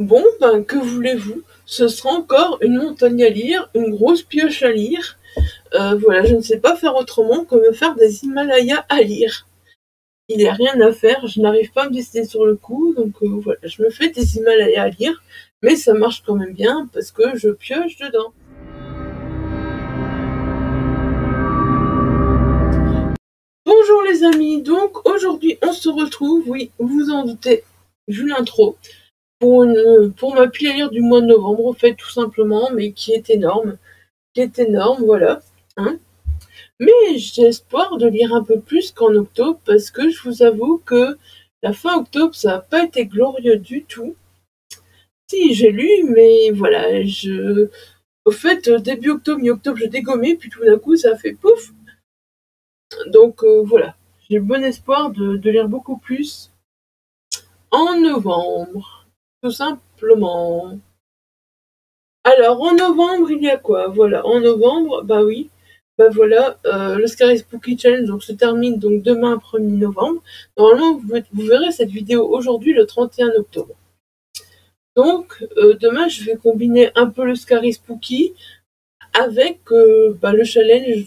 Bon, ben, que voulez-vous? Ce sera encore une montagne à lire, une grosse pioche à lire. Voilà, je ne sais pas faire autrement que me faire des Himalayas à lire. Il n'y a rien à faire, je n'arrive pas à me décider sur le coup, donc voilà, je me fais des Himalayas à lire, mais ça marche quand même bien parce que je pioche dedans. Bonjour les amis, donc aujourd'hui on se retrouve, oui, vous vous en doutez, vu l'intro, pour ma pile à lire du mois de novembre, en fait, tout simplement, mais qui est énorme, voilà. Hein. Mais j'ai espoir de lire un peu plus qu'en octobre, parce que je vous avoue que la fin octobre, ça n'a pas été glorieux du tout. Si, j'ai lu, mais voilà, au fait, début octobre, mi-octobre, je dégommais, puis tout d'un coup, ça a fait pouf. Donc voilà, j'ai bon espoir de lire beaucoup plus en novembre, tout simplement. Alors, en novembre, il y a quoi? Voilà, en novembre, bah oui, bah voilà, le Scary Spooky Challenge donc, se termine donc demain, 1er novembre. Normalement, vous verrez cette vidéo aujourd'hui, le 31 octobre. Donc, demain, je vais combiner un peu le Scary Spooky avec le challenge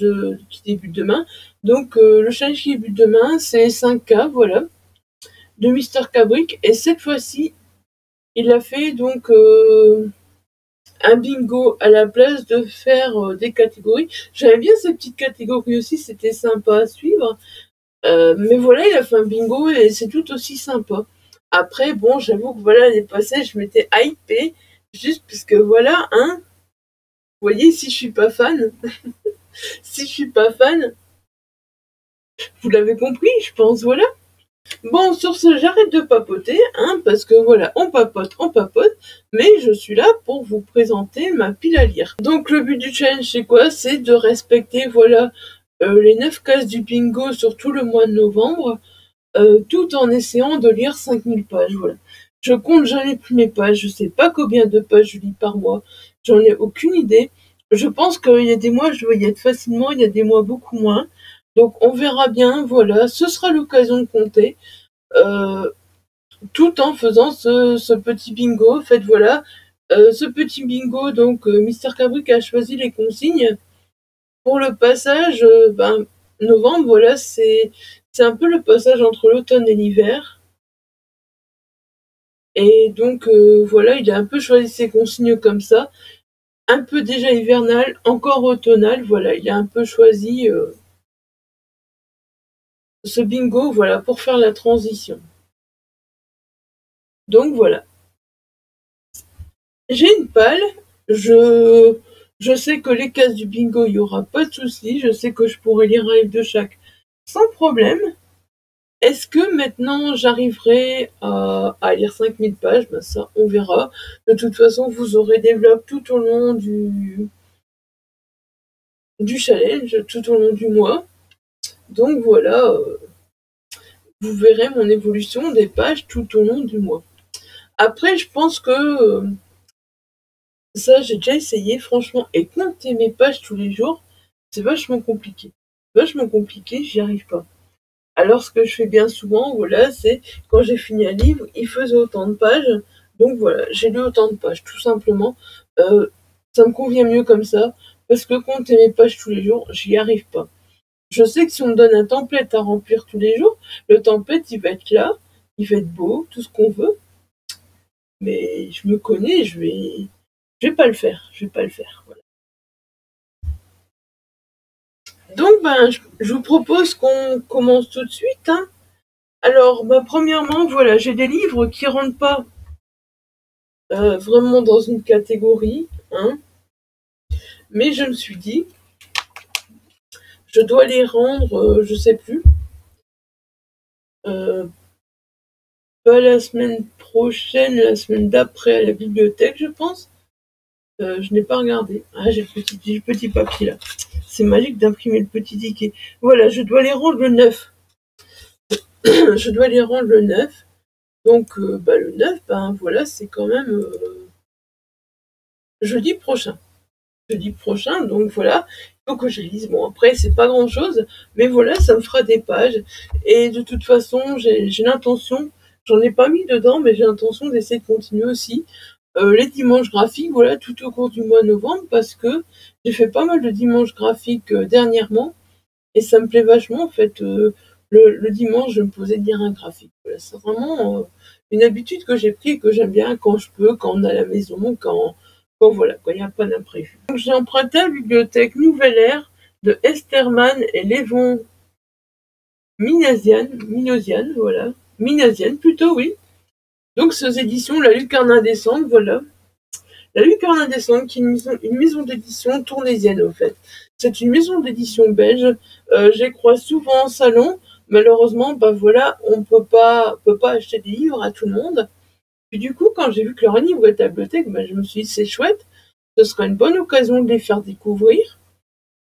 qui débute demain. Donc, le challenge qui débute demain, c'est 5K, voilà, de Mister Cabric. Et cette fois-ci, il a fait donc un bingo à la place de faire des catégories. J'aimais bien ces petites catégories aussi, c'était sympa à suivre. Mais voilà, il a fait un bingo et c'est tout aussi sympa. Après, bon, j'avoue que voilà, les passés, je m'étais hypée, juste parce que voilà, hein, vous voyez, si je suis pas fan, si je suis pas fan, vous l'avez compris, je pense, voilà. Bon, sur ce, j'arrête de papoter, hein, parce que voilà, on papote, mais je suis là pour vous présenter ma pile à lire. Donc, le but du challenge, c'est quoi? C'est de respecter, voilà, les 9 cases du bingo sur tout le mois de novembre, tout en essayant de lire 5000 pages, voilà. Je compte jamais plus mes pages, je sais pas combien de pages je lis par mois, j'en ai aucune idée. Je pense qu'il y a des mois, je vais y être facilement, il y a des mois beaucoup moins. Donc on verra bien, voilà, ce sera l'occasion de compter, euh, tout en faisant ce petit bingo. En fait, voilà, ce petit bingo, donc Mister Cabric a choisi les consignes. Pour le passage, novembre, voilà, c'est un peu le passage entre l'automne et l'hiver. Et donc voilà, il a un peu choisi ses consignes comme ça. Un peu déjà hivernal, encore automnal, voilà, il a un peu choisi ce bingo, voilà, pour faire la transition. Donc voilà. J'ai une palle, je sais que les cases du bingo, il n'y aura pas de souci, je sais que je pourrai lire un livre de chaque sans problème. Est-ce que maintenant j'arriverai à lire 5000 pages? Ben ça, on verra. De toute façon, vous aurez des vlogs tout au long du challenge, tout au long du mois. Donc voilà, vous verrez mon évolution des pages tout au long du mois. Après, je pense que ça, j'ai déjà essayé, franchement, et compter mes pages tous les jours, c'est vachement compliqué. Vachement compliqué, j'y arrive pas. Alors, ce que je fais bien souvent, voilà, c'est quand j'ai fini un livre, il faisait autant de pages, donc voilà, j'ai lu autant de pages, tout simplement. Ça me convient mieux comme ça, parce que compter mes pages tous les jours, j'y arrive pas. Je sais que si on me donne un template à remplir tous les jours, le template, il va être là, il va être beau, tout ce qu'on veut, mais je me connais, je vais pas le faire, je vais pas le faire, voilà. Donc, je vous propose qu'on commence tout de suite, hein. Alors, premièrement, voilà, j'ai des livres qui rentrent pas vraiment dans une catégorie, hein, mais je me suis dit, je dois les rendre, je sais plus, euh, pas la semaine prochaine, la semaine d'après à la bibliothèque, je pense. Je n'ai pas regardé. Ah, j'ai le petit papier là. C'est magique d'imprimer le petit ticket. Voilà, je dois les rendre le 9. Je dois les rendre le 9. Donc, le 9, voilà, c'est quand même jeudi prochain. Jeudi prochain, donc voilà, il faut que je lise. Bon, après, c'est pas grand chose, mais voilà, ça me fera des pages. Et de toute façon, j'ai l'intention j'en ai pas mis dedans, mais j'ai l'intention d'essayer de continuer aussi les dimanches graphiques, voilà, tout au cours du mois de novembre, parce que j'ai fait pas mal de dimanches graphiques dernièrement, et ça me plaît vachement, en fait. Le dimanche, je me posais de lire un graphique. Voilà, c'est vraiment une habitude que j'ai pris et que j'aime bien quand je peux, quand on est à la maison, voilà, quand il n'y a pas d'imprévu. Donc j'ai emprunté à la bibliothèque Nouvelle Ère de Esterman et Lévon Minosian, voilà. Minasian plutôt, oui. Donc ces éditions, La Lucarne Indécente, voilà. La Lucarne Indécente, qui est une maison d'édition tournaisienne, au fait. C'est une maison d'édition belge. Je les croise souvent en salon. Malheureusement, bah voilà, on peut pas acheter des livres à tout le monde. Puis du coup, quand j'ai vu que leur livre était à la bibliothèque, bah, je me suis dit, c'est chouette. Ce sera une bonne occasion de les faire découvrir.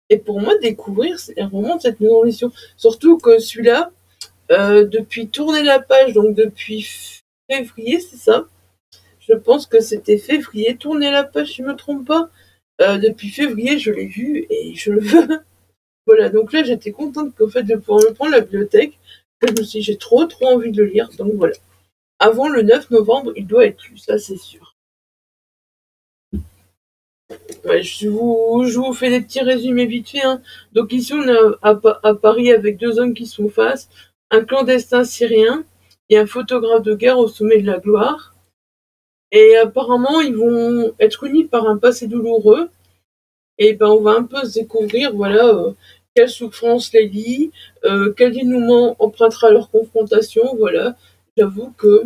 Et pour moi, découvrir, c'est vraiment cette maison d'édition. Surtout que celui-là, depuis tourner la page, donc depuis février, c'est ça. Je pense que c'était février, tourner la page, si je me trompe pas. Depuis février, je l'ai vu et je le veux. Voilà, donc là, j'étais contente qu'en fait de pouvoir me prendre la bibliothèque. Je me suis dit, j'ai trop envie de le lire, donc voilà. Avant le 9 novembre, il doit être lu, ça c'est sûr. Ouais, je vous fais des petits résumés vite fait. Hein. Donc ici, on est à Paris avec deux hommes qui sont face, un clandestin syrien et un photographe de guerre au sommet de la gloire. Et apparemment, ils vont être unis par un passé douloureux. Et ben, on va un peu se découvrir, voilà, quelle souffrance les lie, quel dénouement empruntera leur confrontation, voilà. J'avoue que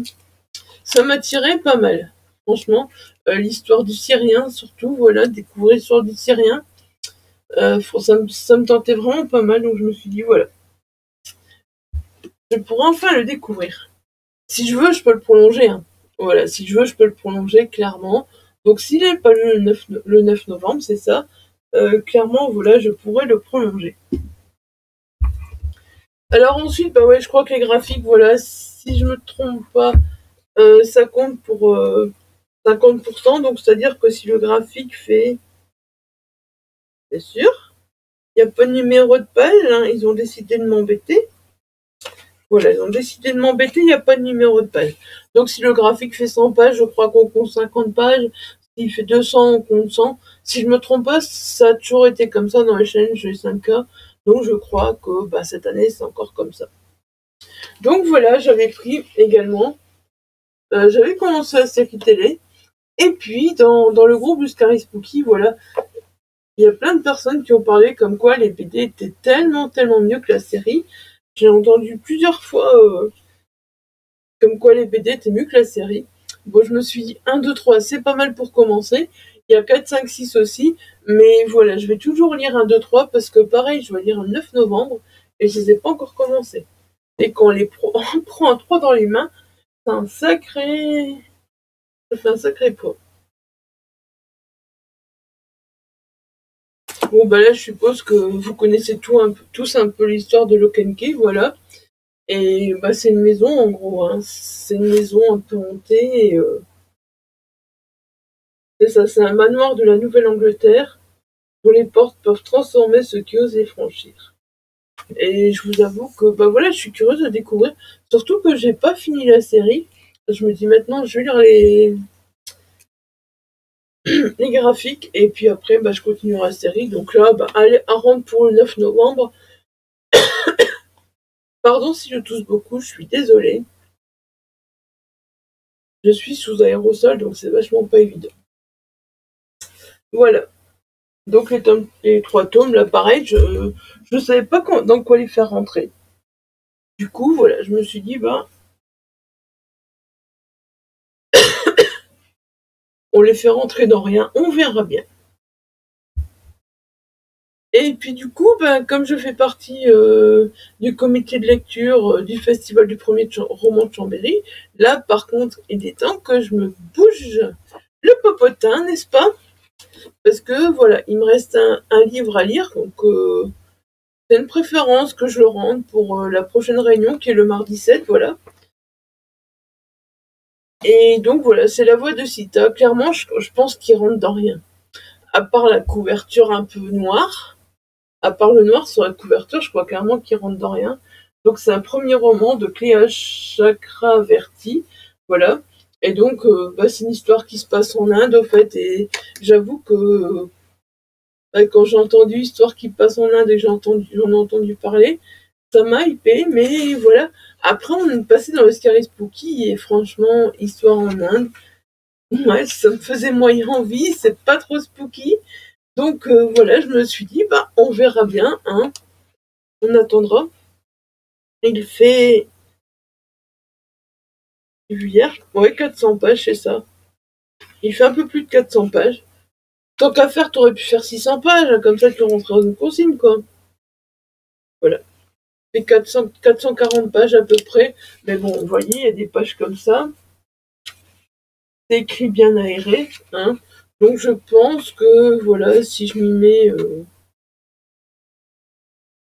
ça m'attirait pas mal. Franchement, l'histoire du Syrien, surtout, voilà, découvrir l'histoire du Syrien, ça me tentait vraiment pas mal, donc je me suis dit, voilà, je pourrais enfin le découvrir. Si je veux, je peux le prolonger. Hein. Voilà, si je veux, je peux le prolonger, clairement. Donc s'il n'est pas le 9 novembre, c'est ça, clairement, voilà, je pourrais le prolonger. Alors ensuite, bah ouais, je crois que les graphiques, voilà, si je me trompe pas, ça compte pour 50%, donc c'est-à-dire que si le graphique fait... C'est sûr, il n'y a pas de numéro de page, hein, ils ont décidé de m'embêter. Voilà, ils ont décidé de m'embêter, il n'y a pas de numéro de page. Donc si le graphique fait 100 pages, je crois qu'on compte 50 pages. S'il fait 200, on compte 100. Si je me trompe pas, ça a toujours été comme ça dans les challenges des 5K. Donc je crois que bah, cette année, c'est encore comme ça. Donc voilà, j'avais pris également... j'avais commencé la série télé. Et puis, dans le groupe du Scary Spooky, voilà, il y a plein de personnes qui ont parlé comme quoi les BD étaient tellement mieux que la série. J'ai entendu plusieurs fois comme quoi les BD étaient mieux que la série. Bon, je me suis dit 1, 2, 3, c'est pas mal pour commencer. Il y a 4, 5, 6 aussi. Mais voilà, je vais toujours lire 1, 2, 3 parce que pareil, je vais lire le 9 novembre et je les ai pas encore commencés. Et quand on les prend à 3 dans les mains, ça fait un sacré poids. Bon, bah là, je suppose que vous connaissez tous un peu l'histoire de Lock and Key, voilà. Et bah, c'est une maison, en gros. Hein. C'est une maison un peu hantée. Et, c'est ça, c'est un manoir de la Nouvelle-Angleterre dont les portes peuvent transformer ceux qui osent les franchir. Et je vous avoue que bah voilà, je suis curieuse de découvrir. Surtout que j'ai pas fini la série. Je me dis maintenant, je vais lire les graphiques et puis après, bah, je continuerai la série. Donc là, bah, allez, un rentre pour le 9 novembre. Pardon si je tousse beaucoup, je suis désolée. Je suis sous aérosol, donc c'est vachement pas évident. Voilà. Donc les 3 tomes, là pareil, je ne savais pas dans quoi les faire rentrer. Du coup, voilà, je me suis dit, bah, on les fait rentrer dans rien, on verra bien. Et puis du coup, ben, comme je fais partie du comité de lecture du festival du premier roman de Chambéry, là par contre, il est temps que je me bouge le popotin, n'est-ce pas? Parce que voilà, il me reste un livre à lire, donc c'est une préférence que je le rende pour la prochaine réunion qui est le mardi 7, voilà. Et donc voilà, c'est La Voix de Sita. Clairement, je pense qu'il rentre dans rien. À part la couverture un peu noire, à part le noir sur la couverture, je crois clairement qu'il rentre dans rien. Donc c'est un premier roman de Cléa Chakraverty, voilà. Et donc c'est une histoire qui se passe en Inde, au fait, et j'avoue que quand j'ai entendu histoire qui passe en Inde et que j'en ai entendu parler, ça m'a hypé, mais voilà. Après, on est passé dans le Scary Spooky, et franchement, histoire en Inde, ouais, ça me faisait moyen envie, c'est pas trop spooky. Donc voilà, je me suis dit, on verra bien, hein. On attendra. Il fait, hier, ouais, 400 pages, c'est ça. Il fait un peu plus de 400 pages. Tant qu'à faire, t'aurais pu faire 600 pages, hein, comme ça tu rentrais dans une consigne, quoi. Voilà. Il fait 440 pages à peu près. Mais bon, vous voyez, il y a des pages comme ça. C'est écrit bien aéré, hein. Donc je pense que, voilà, si je m'y mets...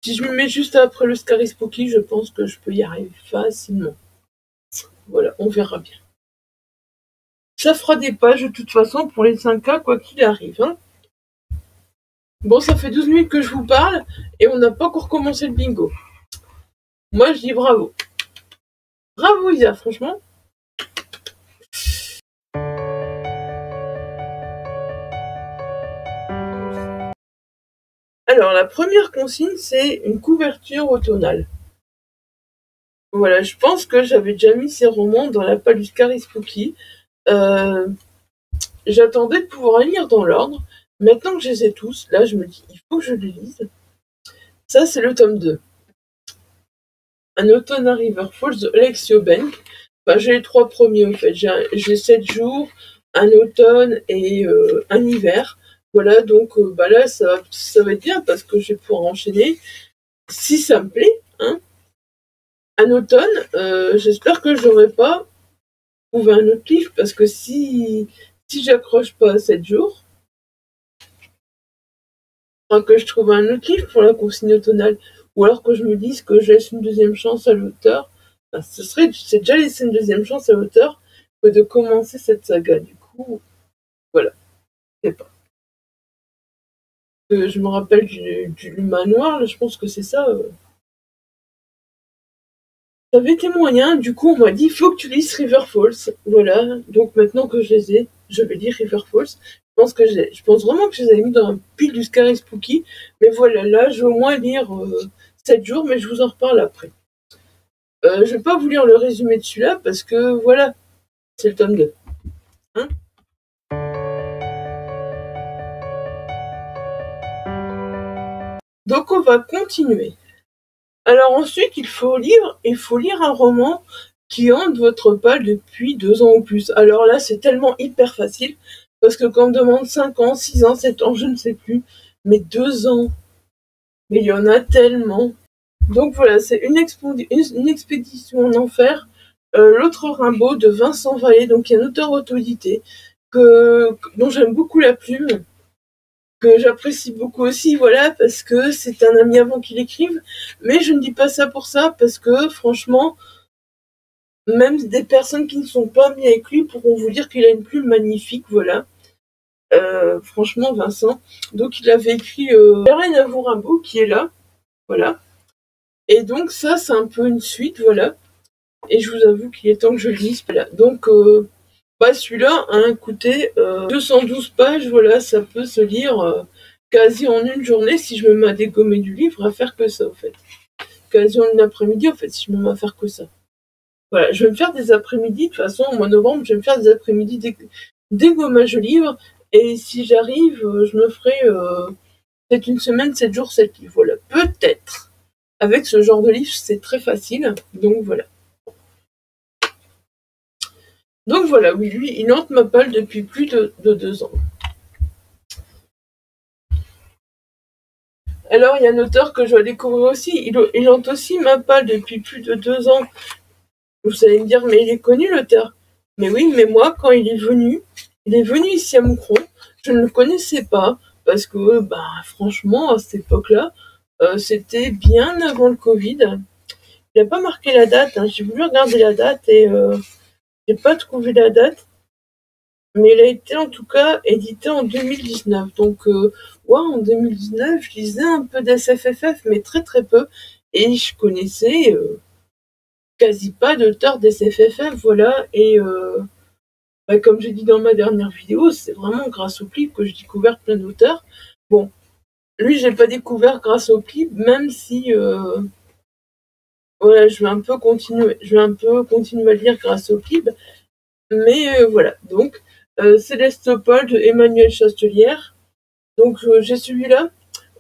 si je m'y mets juste après le Scary Spooky, je pense que je peux y arriver facilement. Voilà, on verra bien. Ça fera des pages de toute façon pour les 5K, quoi qu'il arrive, hein. Bon, ça fait 12 minutes que je vous parle et on n'a pas encore commencé le bingo. Moi, je dis bravo. Bravo, Isa, franchement. Alors, la première consigne, c'est une couverture automnale. Voilà, je pense que j'avais déjà mis ces romans dans la palle du Scary Spooky. J'attendais de pouvoir les lire dans l'ordre. Maintenant que je les ai tous, là, je me dis, il faut que je les lise. Ça, c'est le tome 2. Un automne à River Falls de Alexio Bank. J'ai les 3 premiers, en fait. J'ai 7 jours, un automne et un hiver. Voilà, donc là, ça va être bien parce que je vais pouvoir enchaîner. Si ça me plaît, hein. Un automne, j'espère que j'aurai pas trouvé un autre livre parce que si j'accroche pas à 7 jours, que je trouve un autre livre pour la consigne automnale, ou alors que je me dise que je laisse une deuxième chance à l'auteur, c'est déjà laisser une deuxième chance à l'auteur que de commencer cette saga. Du coup, voilà, je sais pas. Je me rappelle du manoir, là, je pense que c'est ça. Ça avait été moyen, du coup on m'a dit faut que tu lises River Falls. Voilà, donc maintenant que je les ai, je vais lire River Falls. Je pense vraiment que je les avais mis dans un pile du Scary Spooky. Mais voilà, là je vais au moins lire 7 jours, mais je vous en reparle après. Je vais pas vous lire le résumé de celui-là parce que voilà, c'est le tome 2. Hein. Donc on va continuer. Alors ensuite, il faut lire un roman qui hante votre palle depuis 2 ans ou plus. Alors là, c'est tellement hyper facile, parce que quand on me demande 5 ans, 6 ans, 7 ans, je ne sais plus, mais 2 ans, mais il y en a tellement. Donc voilà, c'est une expédition en enfer, L'autre Rimbaud de Vincent Vallée, donc il y a un auteur auto-édité, dont j'aime beaucoup la plume, que j'apprécie beaucoup aussi, voilà, parce que c'est un ami avant qu'il écrive, mais je ne dis pas ça pour ça, parce que franchement, même des personnes qui ne sont pas amies avec lui pourront vous dire qu'il a une plume magnifique, voilà. Franchement, Vincent. Donc il avait écrit Verlaine à vous Rimbaud, qui est là, voilà. Et donc ça, c'est un peu une suite, voilà. Et je vous avoue qu'il est temps que je le lise, voilà. Donc, celui-là, hein, écoutez, 212 pages, voilà, ça peut se lire quasi en une journée si je me mets à dégommer du livre, à faire que ça, en fait. Quasi en une après-midi, en fait, si je me mets à faire que ça. Voilà, je vais me faire des après-midi, de toute façon, au mois de novembre, je vais me faire des après-midi dégommage de livres, et si j'arrive, je me ferai peut-être une semaine, 7 jours, 7 livres, voilà, peut-être. Avec ce genre de livre, c'est très facile, donc voilà. Donc voilà, oui, lui, il hante ma palle depuis plus de 2 ans. Alors, il y a un auteur que je vais découvrir aussi, il hante aussi ma palle depuis plus de 2 ans. Vous allez me dire, mais il est connu l'auteur. Mais oui, mais moi, quand il est venu ici à Moucron, je ne le connaissais pas, parce que, franchement, à cette époque-là, c'était bien avant le Covid. Il n'a pas marqué la date, hein. J'ai voulu regarder la date et j'ai pas trouvé la date. Mais il a été en tout cas édité en 2019. Donc, en 2019, je lisais un peu d'SFFF, mais très très peu. et je connaissais quasi pas d'auteur d'SFFF, voilà, et comme j'ai dit dans ma dernière vidéo, c'est vraiment grâce au clip que j'ai découvert plein d'auteurs. Bon, lui, j'ai pas découvert grâce au clip, même si voilà, je vais un peu continuer à lire grâce au clip, mais voilà. Donc, Célestopol de Emmanuel Chastelière. Donc, j'ai celui-là.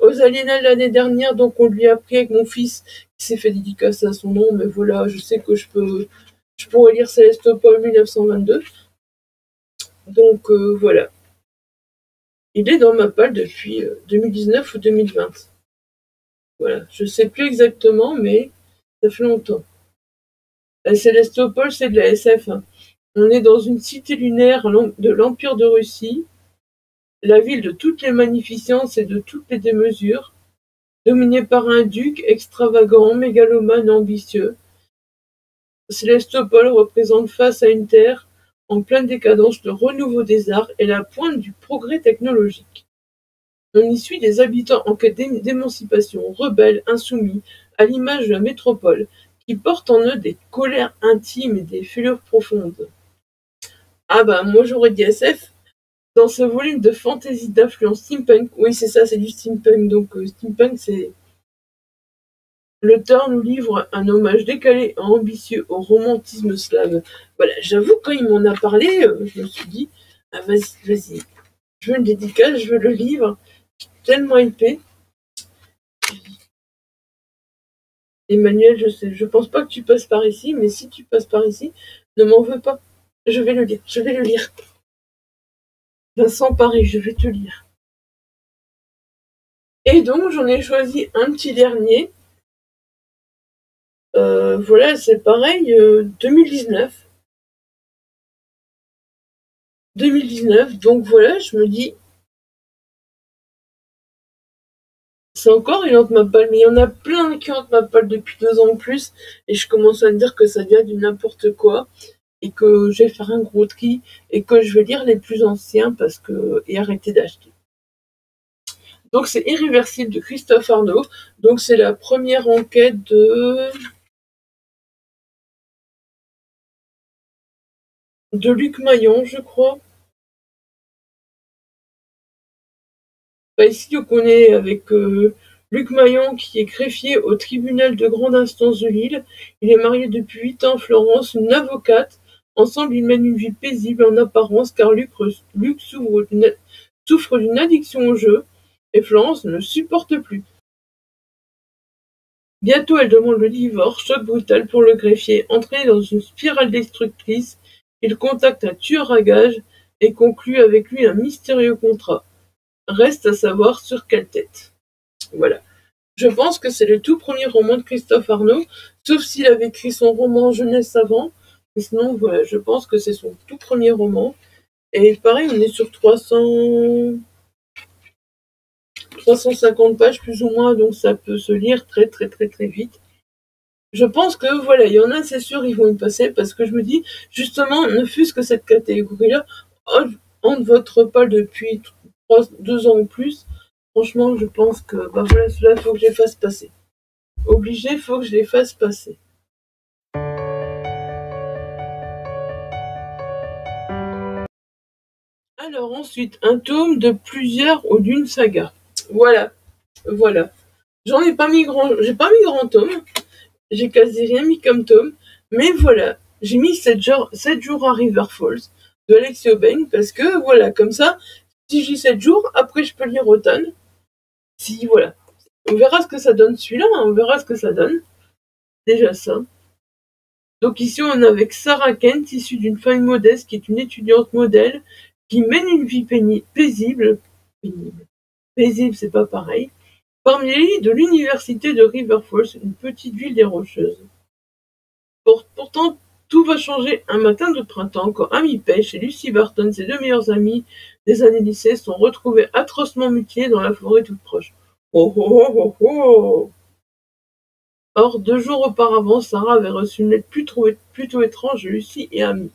Aux Aliénales l'année dernière, donc on lui a pris avec mon fils qui s'est fait dédicacer à son nom, mais voilà, je sais que je pourrais lire Célestopol 1922. Donc voilà. Il est dans ma palle depuis 2019 ou 2020. Voilà, je sais plus exactement, mais ça fait longtemps. Célestopol, c'est de la SF. Hein. On est dans une cité lunaire de l'Empire de Russie, la ville de toutes les magnificences et de toutes les démesures, dominée par un duc extravagant, mégalomane et ambitieux. Célestopol représente face à une terre en pleine décadence, le renouveau des arts et la pointe du progrès technologique. On y suit des habitants en quête d'émancipation, rebelles, insoumis, à l'image de la métropole, qui portent en eux des colères intimes et des fêlures profondes. Ah bah, moi j'aurais dit SF. Dans ce volume de fantasy d'influence steampunk, oui c'est ça, c'est du steampunk, donc steampunk c'est... L'auteur nous livre un hommage décalé et ambitieux au romantisme slave. Voilà, j'avoue, quand il m'en a parlé, je me suis dit, ah vas-y, je veux une dédicace, je veux le livre, je suis tellement hypée. Emmanuel, je pense pas que tu passes par ici, mais si tu passes par ici, ne m'en veux pas. Je vais le lire. Vincent Paris, je vais te lire. Et donc, j'en ai choisi un petit dernier. Voilà, c'est pareil, 2019. 2019, donc voilà, je me dis, c'est encore une autre ma palle, mais il y en a plein qui hantent ma palle depuis 2 ans en plus, et je commence à me dire que ça devient du n'importe quoi, et que je vais faire un gros tri, et que je vais lire les plus anciens et arrêter d'acheter. Donc c'est Irréversible de Christophe Arnaud. Donc c'est la première enquête de Luc Maillon, je crois. Ici on connaît avec Luc Maillon qui est greffier au tribunal de grande instance de Lille. Il est marié depuis 8 ans à Florence, une avocate. Ensemble ils mènent une vie paisible en apparence car Luc souffre d'une addiction au jeu et Florence ne le supporte plus. Bientôt elle demande le divorce, choc brutal pour le greffier. Entraîné dans une spirale destructrice, il contacte un tueur à gages et conclut avec lui un mystérieux contrat. Reste à savoir sur quelle tête. Voilà. Je pense que c'est le tout premier roman de Christophe Arnaud, sauf s'il avait écrit son roman jeunesse avant. Mais sinon, voilà, je pense que c'est son tout premier roman. Et pareil, on est sur 350 pages plus ou moins, donc ça peut se lire très très très très vite. Je pense que voilà, il y en a, c'est sûr, ils vont y passer parce que je me dis, justement, ne fût-ce que cette catégorie-là, on ne voterait pas depuis 2 ans ou plus. Franchement, je pense que bah voilà, cela faut que je les fasse passer. Obligé, faut que je les fasse passer. Alors ensuite, un tome de plusieurs ou d'une saga. Voilà. J'ai pas mis grand tome. J'ai quasi rien mis comme tome. Mais voilà. J'ai mis 7 jours à River Falls de Alexis Aubin parce que voilà, comme ça, si j'ai 7 jours, après je peux lire automne. Si voilà. On verra ce que ça donne celui-là, hein, on verra ce que ça donne. Déjà ça. Donc ici on est avec Sarah Kent, issue d'une famille modeste, qui est une étudiante modèle, qui mène une vie paisible, c'est pas pareil, parmi les lits de l'université de River Falls, une petite ville des Rocheuses. Pourtant, tout va changer un matin de printemps quand Amy Page et Lucy Barton, ses 2 meilleures amies des années lycée, sont retrouvées atrocement mutilées dans la forêt toute proche. Oh oh oh oh oh. Or, 2 jours auparavant, Sarah avait reçu une lettre plutôt étrange de Lucy et Amy.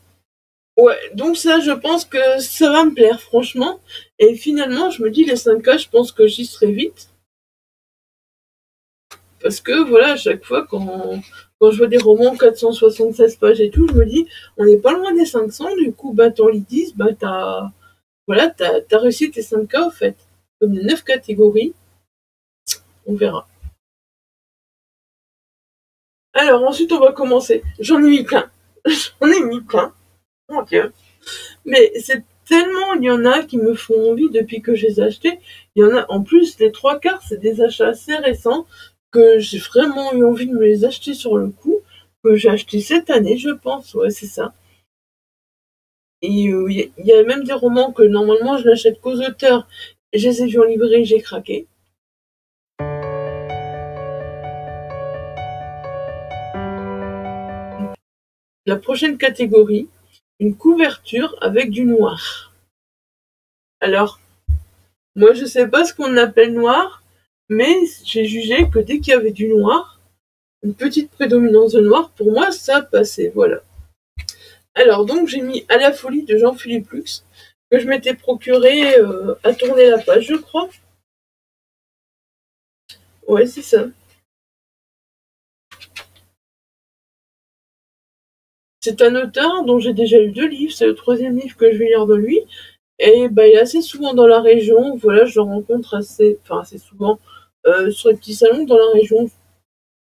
Ouais, donc ça, je pense que ça va me plaire, franchement. Et finalement, je me dis, les 5K, je pense que j'y serai vite. Parce que voilà, à chaque fois quand je vois des romans 476 pages et tout, je me dis, on n'est pas loin des 500, du coup, bah t'en lis 10, bah t'as réussi tes 5 cas, en fait. Comme les 9 catégories, on verra. Alors, ensuite, on va commencer. J'en ai mis plein. J'en ai mis plein. Mon Dieu. Mais c'est tellement, il y en a qui me font envie depuis que je les ai achetés. Il y en a, en plus, les 3 quarts, c'est des achats assez récents que j'ai vraiment eu envie de me les acheter sur le coup, que j'ai acheté cette année, je pense. Ouais, c'est ça. Et il y a même des romans que normalement je n'achète qu'aux auteurs. Je les ai vus en librairie, j'ai craqué. La prochaine catégorie, une couverture avec du noir. Alors, moi je sais pas ce qu'on appelle noir, mais j'ai jugé que dès qu'il y avait du noir, une petite prédominance de noir, pour moi ça passait, voilà. Alors donc j'ai mis À la folie de Jean-Philippe Lux, que je m'étais procuré à tourner la page, je crois. Ouais, c'est ça. C'est un auteur dont j'ai déjà lu 2 livres, c'est le 3e livre que je vais lire de lui. Et bah, il est assez souvent dans la région, voilà, je le rencontre assez souvent sur les petits salons dans la région.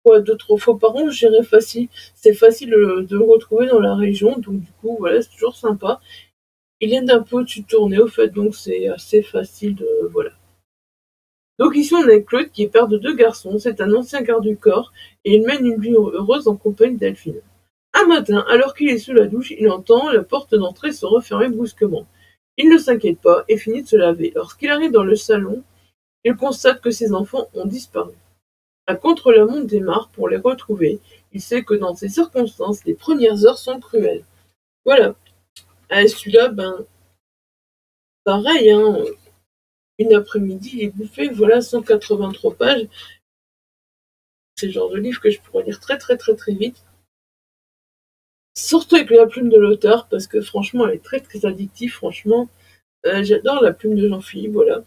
Quoi, 2-3 fois par an, je dirais facile. C'est facile de le retrouver dans la région, donc du coup, voilà, c'est toujours sympa. Il vient d'un peu au-dessus de Tournai, au fait, donc c'est assez facile de, voilà. Donc ici, on a Claude qui est père de 2 garçons, c'est un ancien garde du corps, et il mène une vie heureuse en compagnie d'Elphine. Un matin, alors qu'il est sous la douche, il entend la porte d'entrée se refermer brusquement. Il ne s'inquiète pas et finit de se laver. Lorsqu'il arrive dans le salon, il constate que ses enfants ont disparu. À contre-la-montre démarre pour les retrouver. Il sait que dans ces circonstances, les premières heures sont cruelles. Voilà. Celui-là, pareil, hein, une après-midi, il est bouffé, voilà, 183 pages. C'est le genre de livre que je pourrais lire très très très très vite. Surtout avec la plume de l'auteur, parce que franchement, elle est très très addictive, franchement. J'adore la plume de Jean-Philippe, voilà.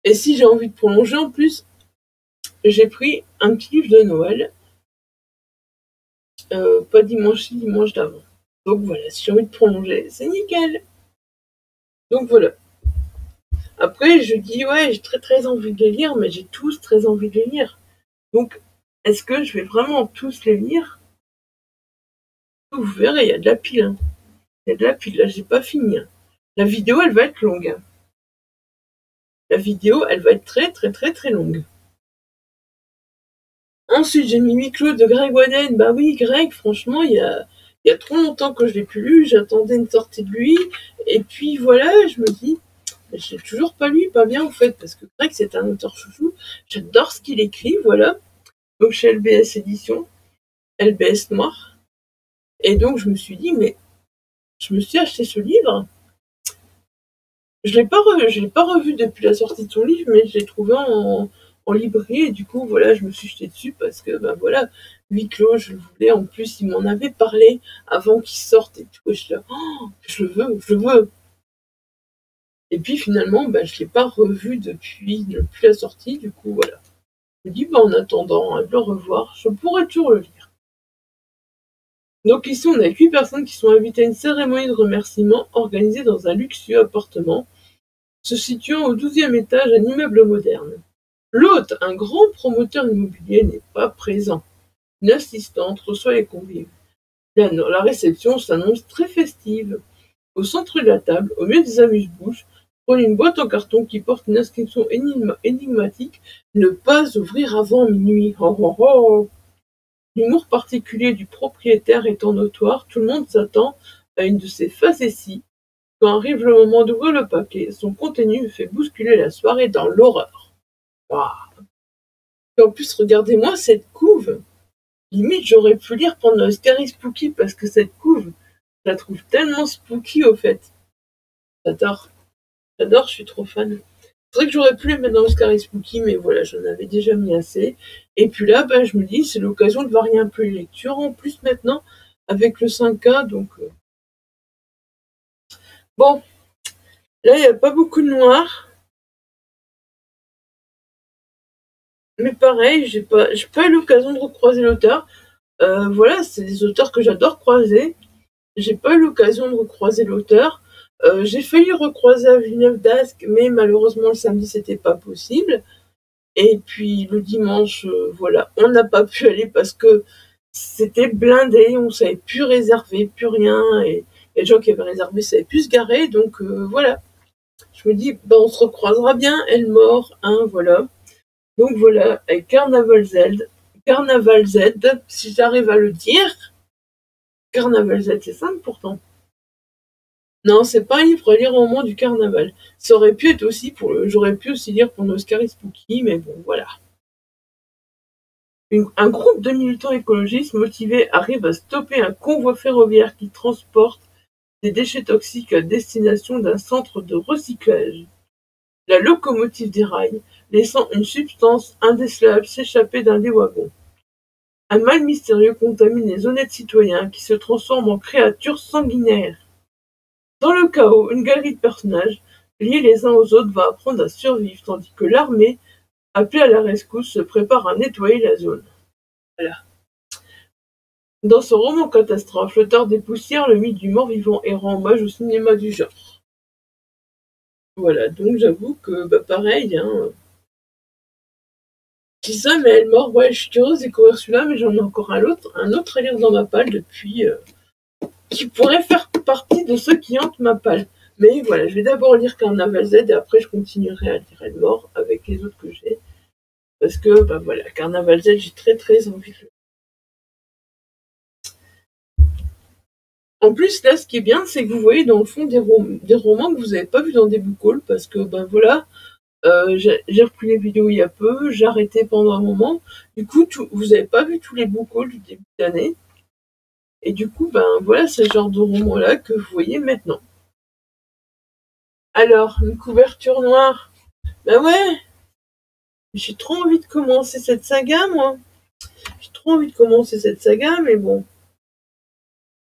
Et si j'ai envie de prolonger en plus, j'ai pris un petit livre de Noël, pas dimanche-ci, dimanche d'avant. Donc voilà, si j'ai envie de prolonger, c'est nickel. Donc voilà. Après, je dis, ouais, j'ai très très envie de les lire, mais j'ai tous très envie de les lire. Donc, est-ce que je vais vraiment tous les lire? Vous verrez, il y a de la pile. Hein. Il y a de la pile, là, j'ai pas fini. Hein. La vidéo, elle va être longue. Hein. La vidéo, elle va être très très très très longue. Ensuite, j'ai mis Huis clos de Greg Waden. Bah oui, Greg, franchement, il y a trop longtemps que je l'ai plus lu. J'attendais une sortie de lui. Et puis voilà, je me dis, je l'ai toujours pas lu, pas bien en fait, parce que Greg, c'est un auteur chouchou. J'adore ce qu'il écrit, voilà. Donc chez LBS Édition, LBS Noir. Et donc je me suis dit, mais je me suis acheté ce livre. Je l'ai pas revu depuis la sortie de son livre, mais je l'ai trouvé en librairie et du coup voilà, je me suis jetée dessus parce que ben voilà, Huis clos, je le voulais. En plus, il m'en avait parlé avant qu'il sorte et tout. Et je suis là, oh, je le veux, je le veux. Et puis finalement, ben, je l'ai pas revu depuis la sortie. Du coup voilà. Je me dis, ben, en attendant de le revoir, je pourrais toujours le lire. Donc ici, on a 8 personnes qui sont invitées à une cérémonie de remerciement organisée dans un luxueux appartement se situant au 12e étage d'un immeuble moderne. L'hôte, un grand promoteur immobilier, n'est pas présent. Une assistante reçoit les convives. La réception s'annonce très festive. Au centre de la table, au milieu des amuse-bouches, trône une boîte en carton qui porte une inscription énigmatique: ne pas ouvrir avant minuit. Oh, oh, oh. L'humour particulier du propriétaire étant notoire, tout le monde s'attend à une de ces facéties. Quand arrive le moment d'ouvrir le paquet, son contenu fait bousculer la soirée dans l'horreur. Waouh. Et en plus, regardez-moi cette couve. Limite, j'aurais pu lire pendant le Scary Spooky parce que cette couve, je la trouve tellement spooky au fait. J'adore. J'adore, je suis trop fan. C'est vrai que j'aurais pu les mettre dans le Scary Spooky, mais voilà, j'en avais déjà mis assez. Et puis là, bah, je me dis, c'est l'occasion de varier un peu les lectures. En plus, maintenant, avec le 5K, donc... Bon, là, il n'y a pas beaucoup de noir. Mais pareil, j'ai pas eu l'occasion de recroiser l'auteur. Voilà, c'est des auteurs que j'adore croiser. J'ai pas eu l'occasion de recroiser l'auteur. J'ai failli recroiser à Villeneuve d'Ascq, mais malheureusement le samedi c'était pas possible. Et puis le dimanche, voilà, on n'a pas pu aller parce que c'était blindé, on savait plus réserver, plus rien, et les gens qui avaient réservé savaient plus se garer, donc voilà. Je me dis, bah, on se recroisera bien, Elmore, hein, voilà. Donc voilà, avec Carnaval Z, si j'arrive à le dire. Carnaval Z, c'est simple pourtant. Non, c'est pas un livre à lire au moment du carnaval. Ça aurait pu être aussi j'aurais pu aussi lire pour Oscar et Spooky, mais bon, voilà. Un groupe de militants écologistes motivés arrive à stopper un convoi ferroviaire qui transporte des déchets toxiques à destination d'un centre de recyclage. La locomotive déraille, laissant une substance indécelable s'échapper d'un des wagons. Un mal mystérieux contamine les honnêtes citoyens qui se transforment en créatures sanguinaires. Dans le chaos, une galerie de personnages, liés les uns aux autres, va apprendre à survivre, tandis que l'armée, appelée à la rescousse, se prépare à nettoyer la zone. Voilà. Dans ce roman catastrophe, l'auteur dépoussière le mythe du mort-vivant et rend hommage au cinéma du genre. Voilà, donc j'avoue que, bah pareil, hein. Je dis ça, mais elle mort, ouais, je suis curieuse de découvrir celui-là, mais j'en ai encore un autre à lire dans ma palle depuis, qui pourrait faire partie de ceux qui hantent ma palle. Mais voilà, je vais d'abord lire Carnaval Z et après je continuerai à lire Elle mort avec les autres que j'ai. Parce que, bah voilà, Carnaval Z, j'ai très très envie de le. En plus, là, ce qui est bien, c'est que vous voyez dans le fond des romans que vous n'avez pas vu dans des book hauls, parce que, ben voilà, j'ai repris les vidéos il y a peu, j'ai arrêté pendant un moment. Du coup, vous n'avez pas vu tous les book hauls du début d'année. Et du coup, ben voilà, c'est ce genre de roman-là que vous voyez maintenant. Alors, une couverture noire. Ben ouais, j'ai trop envie de commencer cette saga, moi. J'ai trop envie de commencer cette saga, mais bon.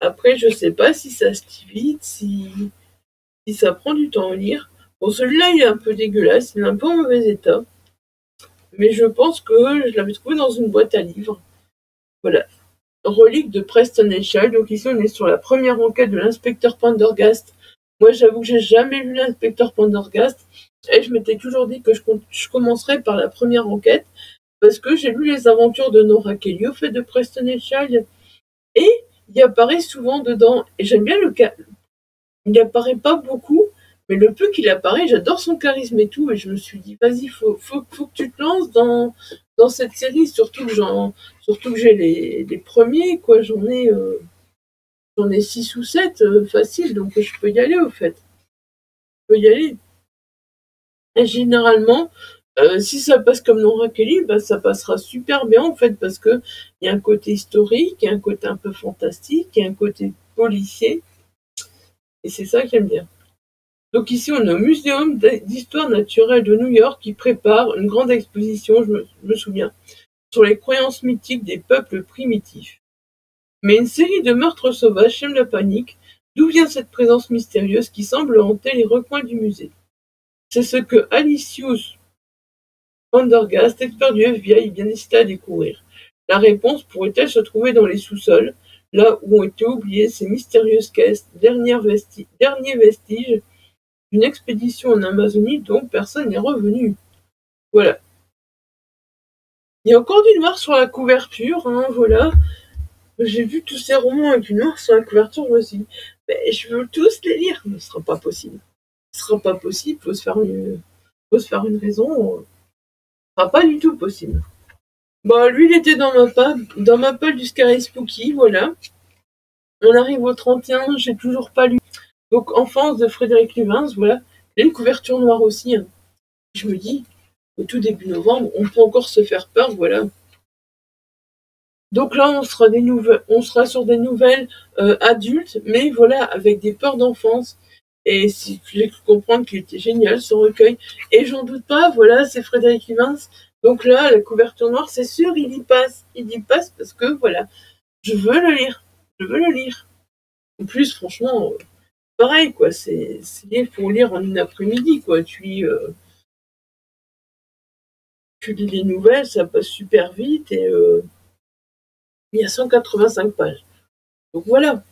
Après, je sais pas si ça se lit vite, si ça prend du temps à lire. Bon, celui-là, il est un peu dégueulasse, il est un peu en mauvais état. Mais je pense que je l'avais trouvé dans une boîte à livres. Voilà. Relique de Preston et Child. Donc ici, on est sur la première enquête de l'inspecteur Pendergast. Moi, j'avoue que j'ai jamais lu l'inspecteur Pendergast. Et je m'étais toujours dit que je commencerais par la première enquête. Parce que j'ai lu les aventures de Nora Kelly au fait de Preston et Child. Et il apparaît souvent dedans. Et j'aime bien le cas. Il apparaît pas beaucoup, mais le peu qu'il apparaît, j'adore son charisme et tout, et je me suis dit, vas-y, faut que tu te lances dans cette série, surtout que j'ai les premiers, quoi, j'en ai 6 ou 7 facile, donc je peux y aller, au fait. Je peux y aller. Et généralement, si ça passe comme Nora Kelly, bah, ça passera super bien, en fait, parce que il y a un côté historique, il y a un côté un peu fantastique, il y a un côté policier, et c'est ça que j'aime bien. Donc ici, on est au Muséum d'histoire naturelle de New York qui prépare une grande exposition, je me souviens, sur les croyances mythiques des peuples primitifs. Mais une série de meurtres sauvages sème la panique. D'où vient cette présence mystérieuse qui semble hanter les recoins du musée? C'est ce que Alicius Pendergast, expert du FBI, est bien décidé à découvrir. La réponse pourrait-elle se trouver dans les sous-sols, là où ont été oubliées ces mystérieuses caisses, derniers vestiges d'une expédition en Amazonie dont personne n'est revenu. Voilà. Il y a encore du noir sur la couverture, hein, voilà. J'ai vu tous ces romans avec du noir sur la couverture, je me suis dit, mais je veux tous les lire, mais ce sera pas possible. Ce sera pas possible, faut se faire une raison. Ce sera pas du tout possible. Bon, lui, il était dans ma pile du Scary Spooky, voilà. On arrive au 31, j'ai toujours pas lu. Donc, Enfance de Frédéric Lubens, voilà. Il y a une couverture noire aussi, hein. Je me dis, au tout début novembre, on peut encore se faire peur, voilà. Donc là, on sera sur des nouvelles adultes, mais voilà, avec des peurs d'enfance. Et si j'ai cru comprendre qu'il était génial ce recueil, et j'en doute pas, voilà, c'est Frédéric Lubens. Donc là, la couverture noire, c'est sûr, il y passe parce que voilà, je veux le lire, je veux le lire. En plus, franchement, pareil quoi, c'est pour lire en une après-midi quoi. Tu lis tu lis les nouvelles, ça passe super vite et il y a 185 pages. Donc voilà.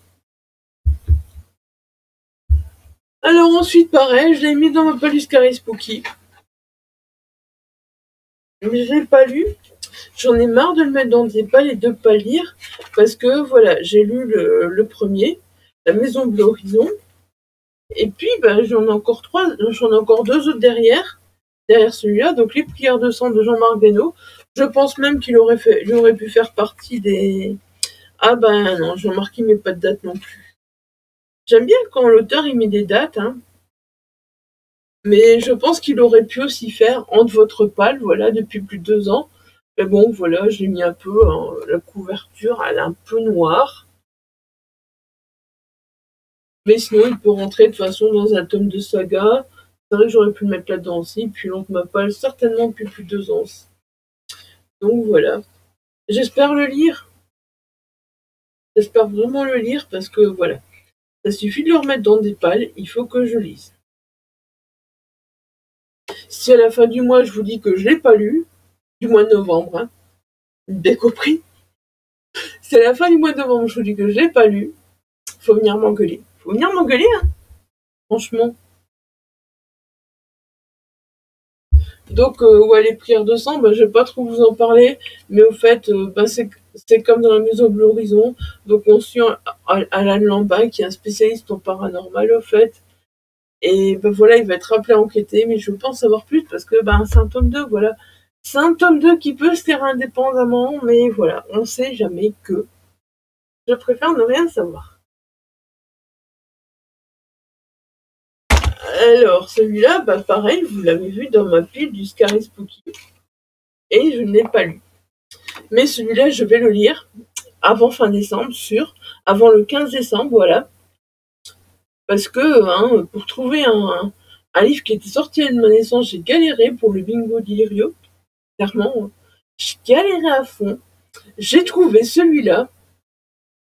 Alors ensuite, pareil, je l'ai mis dans ma palus Scary Spooky. Mais je l'ai pas lu. J'en ai marre de le mettre dans des pales et de pas lire. Parce que voilà, j'ai lu le premier, La Maison Bleu Horizon. Et puis j'en ai encore deux autres derrière celui-là, donc Les Prières de sang de Jean-Marc Guénaud. Je pense même qu'il aurait pu faire partie des... Ah non, Jean-Marc il met pas de date non plus. J'aime bien quand l'auteur il met des dates, hein. Mais je pense qu'il aurait pu aussi faire Entre votre pâle, voilà, depuis plus de 2 ans. Mais bon, voilà, j'ai mis un peu, hein, la couverture, elle est un peu noire. Mais sinon, il peut rentrer de toute façon dans un tome de saga. C'est vrai que j'aurais pu le mettre là-dedans aussi. Puis l'oncle ma pâle, certainement depuis plus de 2 ans. Donc voilà. J'espère le lire. J'espère vraiment le lire parce que voilà. Ça suffit de le remettre dans des pales, il faut que je lise. Si à la fin du mois, je vous dis que je l'ai pas lu, du mois de novembre, hein, bien compris. Si à la fin du mois de novembre, je vous dis que je l'ai pas lu, faut venir m'engueuler. Faut venir m'engueuler, hein, franchement. Donc, ouais, Les Prières de sang, je vais pas trop vous en parler, mais au fait, c'est comme dans La Maison Bleu Horizon, donc on suit Alan Lambin, qui est un spécialiste en paranormal, au fait, et voilà, il va être appelé à enquêter, mais je veux pas en savoir plus, parce que c'est un tome 2, voilà. C'est un tome 2 qui peut se lire indépendamment, mais voilà, on sait jamais que. Je préfère ne rien savoir. Alors, celui-là, pareil, vous l'avez vu dans ma pile du Scary Spooky, et je ne l'ai pas lu. Mais celui-là, je vais le lire avant fin décembre, sûr, avant le 15 décembre, voilà. Parce que pour trouver un livre qui était sorti à ma naissance, j'ai galéré pour le Bingo d'Illyrio. Clairement, j'ai galéré à fond. J'ai trouvé celui-là,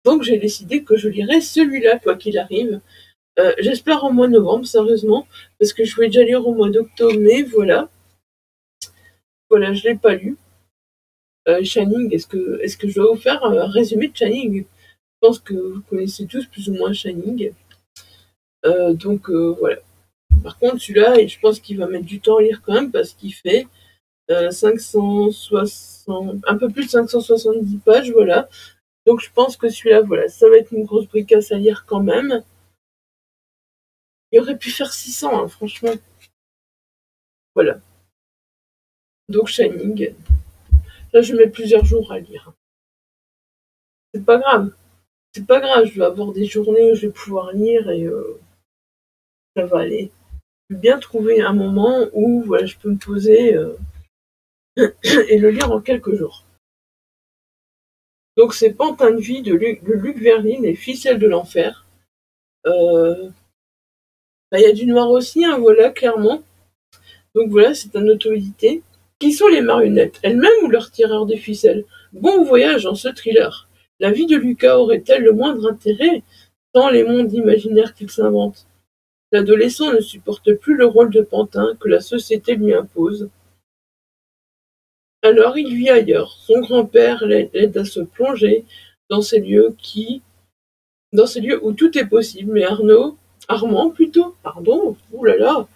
donc j'ai décidé que je lirais celui-là, quoi qu'il arrive. J'espère au mois de novembre, sérieusement, parce que je voulais déjà lire au mois d'octobre, mais voilà. Voilà, je l'ai pas lu. Shining, est-ce que je vais vous faire un résumé de Shining? Je pense que vous connaissez tous plus ou moins Shining. Donc voilà. Par contre, celui-là, je pense qu'il va mettre du temps à lire quand même parce qu'il fait 560, un peu plus de 570 pages, voilà. Donc je pense que celui-là, voilà, ça va être une grosse bricasse à lire quand même. Il aurait pu faire 600, hein, franchement. Voilà. Donc Shining. Là, je mets plusieurs jours à lire. C'est pas grave. C'est pas grave, je vais avoir des journées où je vais pouvoir lire et ça va aller. Je vais bien trouver un moment où voilà, je peux me poser et le lire en quelques jours. Donc c'est Pantin de vie de Luc Verlin et Ficelle de l'enfer. Il y a du noir aussi, hein, voilà, clairement. Donc voilà, c'est un auto-édité. Qui sont les marionnettes, elles-mêmes ou leur tireur de ficelles? Bon voyage dans ce thriller. La vie de Lucas aurait-elle le moindre intérêt, tant les mondes imaginaires qu'il s'invente? L'adolescent ne supporte plus le rôle de pantin que la société lui impose. Alors il vit ailleurs. Son grand-père l'aide à se plonger dans ces lieux où tout est possible. Mais Armand plutôt, pardon, oulala,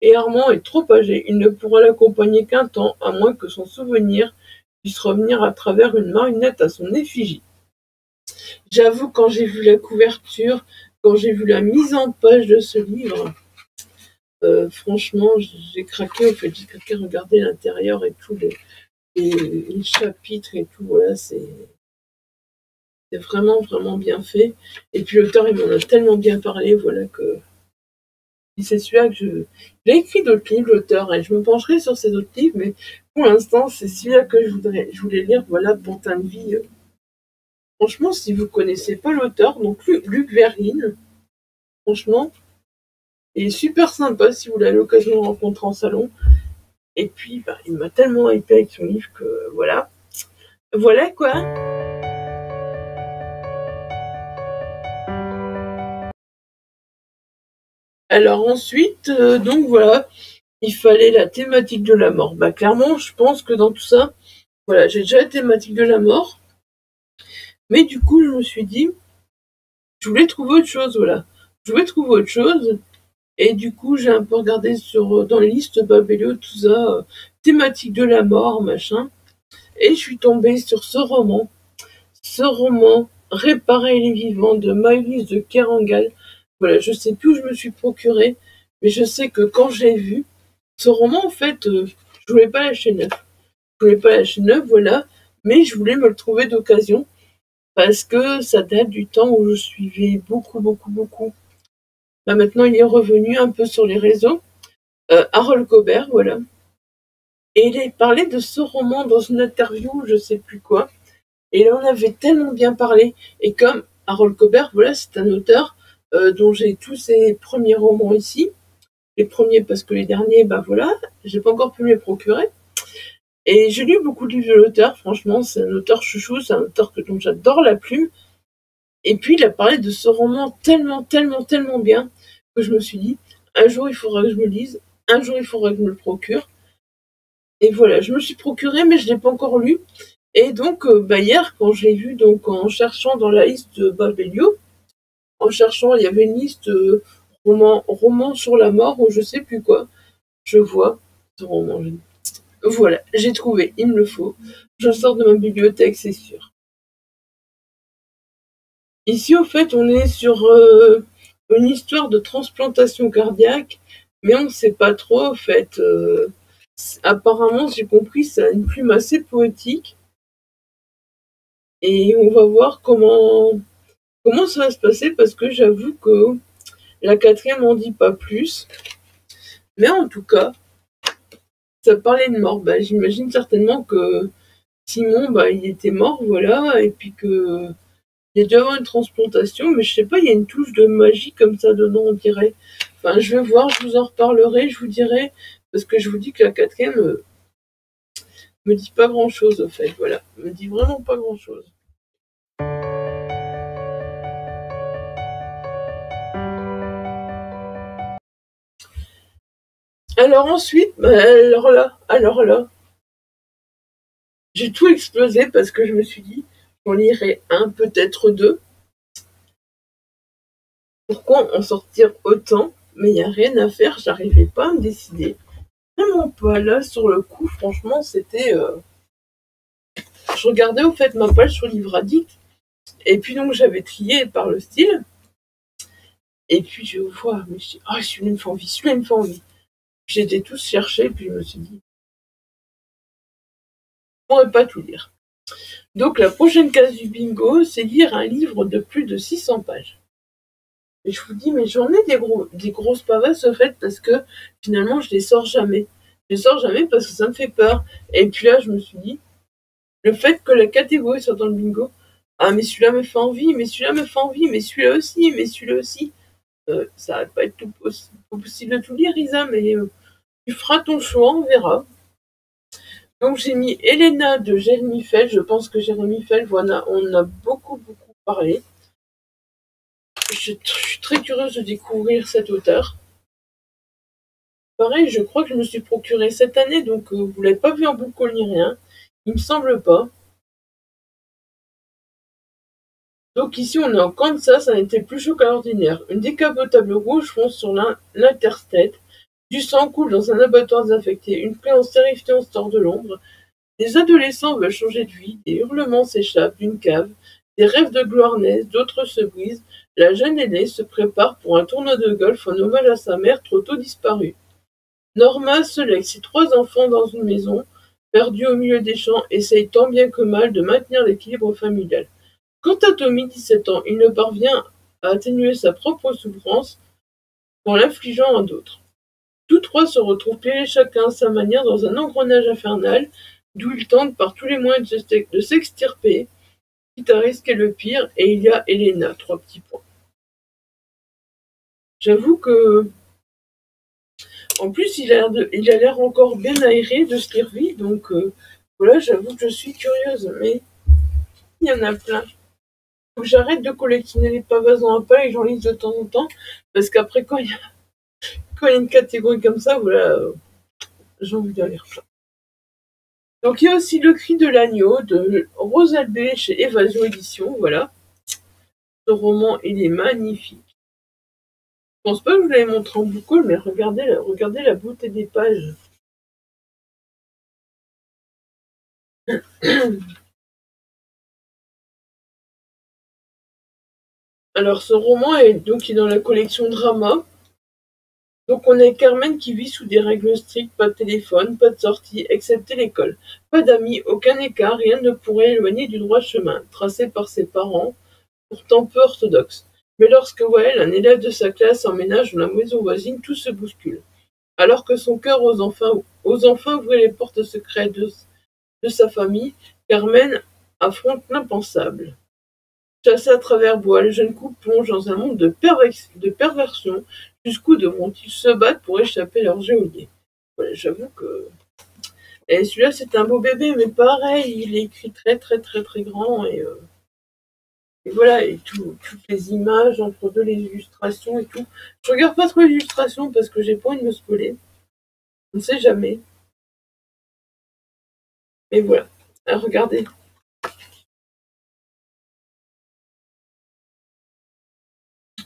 et Armand est trop âgé. Il ne pourra l'accompagner qu'un temps, à moins que son souvenir puisse revenir à travers une marionnette à son effigie. J'avoue, quand j'ai vu la couverture, quand j'ai vu la mise en page de ce livre, franchement, j'ai craqué. En fait, j'ai craqué à regarder l'intérieur et tout, les chapitres et tout. Voilà, c'est vraiment, vraiment bien fait. Et puis l'auteur, il m'en a tellement bien parlé, voilà que c'est celui-là que j'ai écrit d'autres livres, l'auteur, et je me pencherai sur ces autres livres, mais pour l'instant, c'est celui-là que je voulais lire, voilà, Pantin de vie. Franchement, si vous connaissez pas l'auteur, donc Luc Verlin, franchement, il est super sympa si vous avez l'occasion de le rencontrer en salon. Et puis, il m'a tellement hypé avec son livre que voilà. Voilà quoi. Alors ensuite, donc voilà, il fallait la thématique de la mort. Bah clairement, je pense que dans tout ça, voilà, j'ai déjà la thématique de la mort. Mais du coup, je me suis dit, je voulais trouver autre chose, voilà. Je voulais trouver autre chose. Et du coup, j'ai un peu regardé dans les listes Babelio, tout ça, thématique de la mort, machin. Et je suis tombée sur ce roman. Ce roman, Réparer les vivants, de Maëlys de Kerangal. Voilà, je sais plus où je me suis procuré, mais je sais que quand j'ai vu ce roman, en fait, je voulais pas lâcher neuf. Je voulais pas lâcher neuf, voilà, mais je voulais me le trouver d'occasion parce que ça date du temps où je suivais beaucoup. Bah, maintenant, il est revenu un peu sur les réseaux. Harold Gobert, voilà. Et il a parlé de ce roman dans une interview, je sais plus quoi. Et il en avait tellement bien parlé. Et comme Harold Gobert, voilà, c'est un auteur dont j'ai tous ses premiers romans ici. Les premiers parce que les derniers, bah voilà, j'ai pas encore pu me les procurer. Et j'ai lu beaucoup de livres de l'auteur, franchement, c'est un auteur chouchou, c'est un auteur dont j'adore la plume. Et puis il a parlé de ce roman tellement bien que je me suis dit, un jour il faudra que je me lise, un jour il faudra que je me le procure. Et voilà, je me suis procuré, mais je l'ai pas encore lu. Et donc, bah hier, quand j'ai vu, donc en cherchant dans la liste de Babelio, en cherchant, il y avait une liste romans sur la mort ou je sais plus quoi. Je vois ce roman. Voilà, j'ai trouvé, il me le faut. Je sors de ma bibliothèque, c'est sûr. Ici, au fait, on est sur une histoire de transplantation cardiaque, mais on ne sait pas trop, au fait. Apparemment, j'ai compris, ça a une plume assez poétique. Et on va voir comment ça va se passer, parce que j'avoue que la quatrième n'en dit pas plus. Mais en tout cas, ça parlait de mort. Bah, j'imagine certainement que Simon, bah, il était mort, voilà, et puis que il y a dû avoir une transplantation, mais je sais pas, il y a une touche de magie comme ça dedans, on dirait. Enfin, je vais voir, je vous en reparlerai, je vous dirai, parce que je vous dis que la quatrième me dit pas grand chose, au fait, voilà, me dit vraiment pas grand chose. Alors ensuite, bah, alors là, j'ai tout explosé parce que je me suis dit, j'en lirai un, peut-être deux. Pourquoi en sortir autant? Mais il n'y a rien à faire, j'arrivais pas à me décider. Vraiment pas. Là, sur le coup, franchement, c'était. Je regardais au fait ma page sur Livre Addict, et puis donc j'avais trié par le style, et puis je vois, mais je dis, ah, celui-là me fait envie, celui-là me fait envie. J'étais tous cherchés, puis je me suis dit, je pourrais pas tout lire. Donc la prochaine case du bingo, c'est lire un livre de plus de 600 pages. Et je vous dis, mais j'en ai des grosses pavasses au fait, parce que finalement, je les sors jamais. Je les sors jamais parce que ça me fait peur. Et puis là, je me suis dit, le fait que la catégorie soit dans le bingo, ah, mais celui-là me fait envie, mais celui-là me fait envie, mais celui-là aussi, mais celui-là aussi. Ça va pas être possible de tout lire, Isa, mais tu feras ton choix, on verra. Donc j'ai mis Elena de Jérémy Fell. Je pense que Jérémy Fell, voilà, on a beaucoup parlé. Je suis très curieuse de découvrir cet auteur. Pareil, je crois que je me suis procuré cette année, donc vous l'avez pas vu en boucle ni rien. Il me semble pas. Donc ici, on est en Kansas, ça n'était plus chaud qu'à l'ordinaire. Une décapotable rouge fonce sur l'interstate. Du sang coule dans un abattoir désaffecté. Une présence terrifiante sort de l'ombre. Des adolescents veulent changer de vie. Des hurlements s'échappent d'une cave. Des rêves de gloire naissent, d'autres se brisent. La jeune aînée se prépare pour un tournoi de golf en hommage à sa mère trop tôt disparue. Norma, seule avec ses 3 enfants dans une maison, perdue au milieu des champs, essaye tant bien que mal de maintenir l'équilibre familial. Quant à Tommy, 17 ans, il ne parvient à atténuer sa propre souffrance en l'infligeant à d'autres. Tous 3 se retrouvent piégés chacun à sa manière dans un engrenage infernal, d'où ils tentent par tous les moyens de s'extirper, quitte à risquer le pire, et il y a Elena, 3 petits points. J'avoue que en plus, il a l'air encore bien aéré de ce qu'il revit, donc voilà, j'avoue que je suis curieuse, mais il y en a plein. Faut que j'arrête de collectionner les pavasons à pas et que j'en lise de temps en temps, parce qu'après, quand il y a quand il y a une catégorie comme ça, voilà, j'ai envie de lire ça. Donc il y a aussi Le Cri de l'agneau de Rose Albé chez Évasion Édition, voilà. Ce roman, il est magnifique. Je pense pas que je vous l'avais montré en boucle, mais regardez la beauté des pages. Alors ce roman est donc dans la collection Drama. Donc on a Carmen qui vit sous des règles strictes, pas de téléphone, pas de sortie, excepté l'école. Pas d'amis, aucun écart, rien ne pourrait éloigner du droit chemin, tracé par ses parents, pourtant peu orthodoxes. Mais lorsque Wael, un élève de sa classe, emménage dans la maison voisine, tout se bouscule. Alors que son cœur ose enfin ouvrir les portes secrètes de sa famille, Carmen affronte l'impensable. Chassés à travers bois, le jeune couple plonge dans un monde de perversion. Jusqu'où devront-ils se battre pour échapper à leur geôlier? Voilà, j'avoue que... Et celui-là, c'est un beau bébé, mais pareil, il est écrit très très très très grand, et voilà, et toutes les images entre deux, les illustrations et tout. Je regarde pas trop les illustrations parce que j'ai pas envie de me spoiler. On ne sait jamais. Mais voilà. Alors, regardez.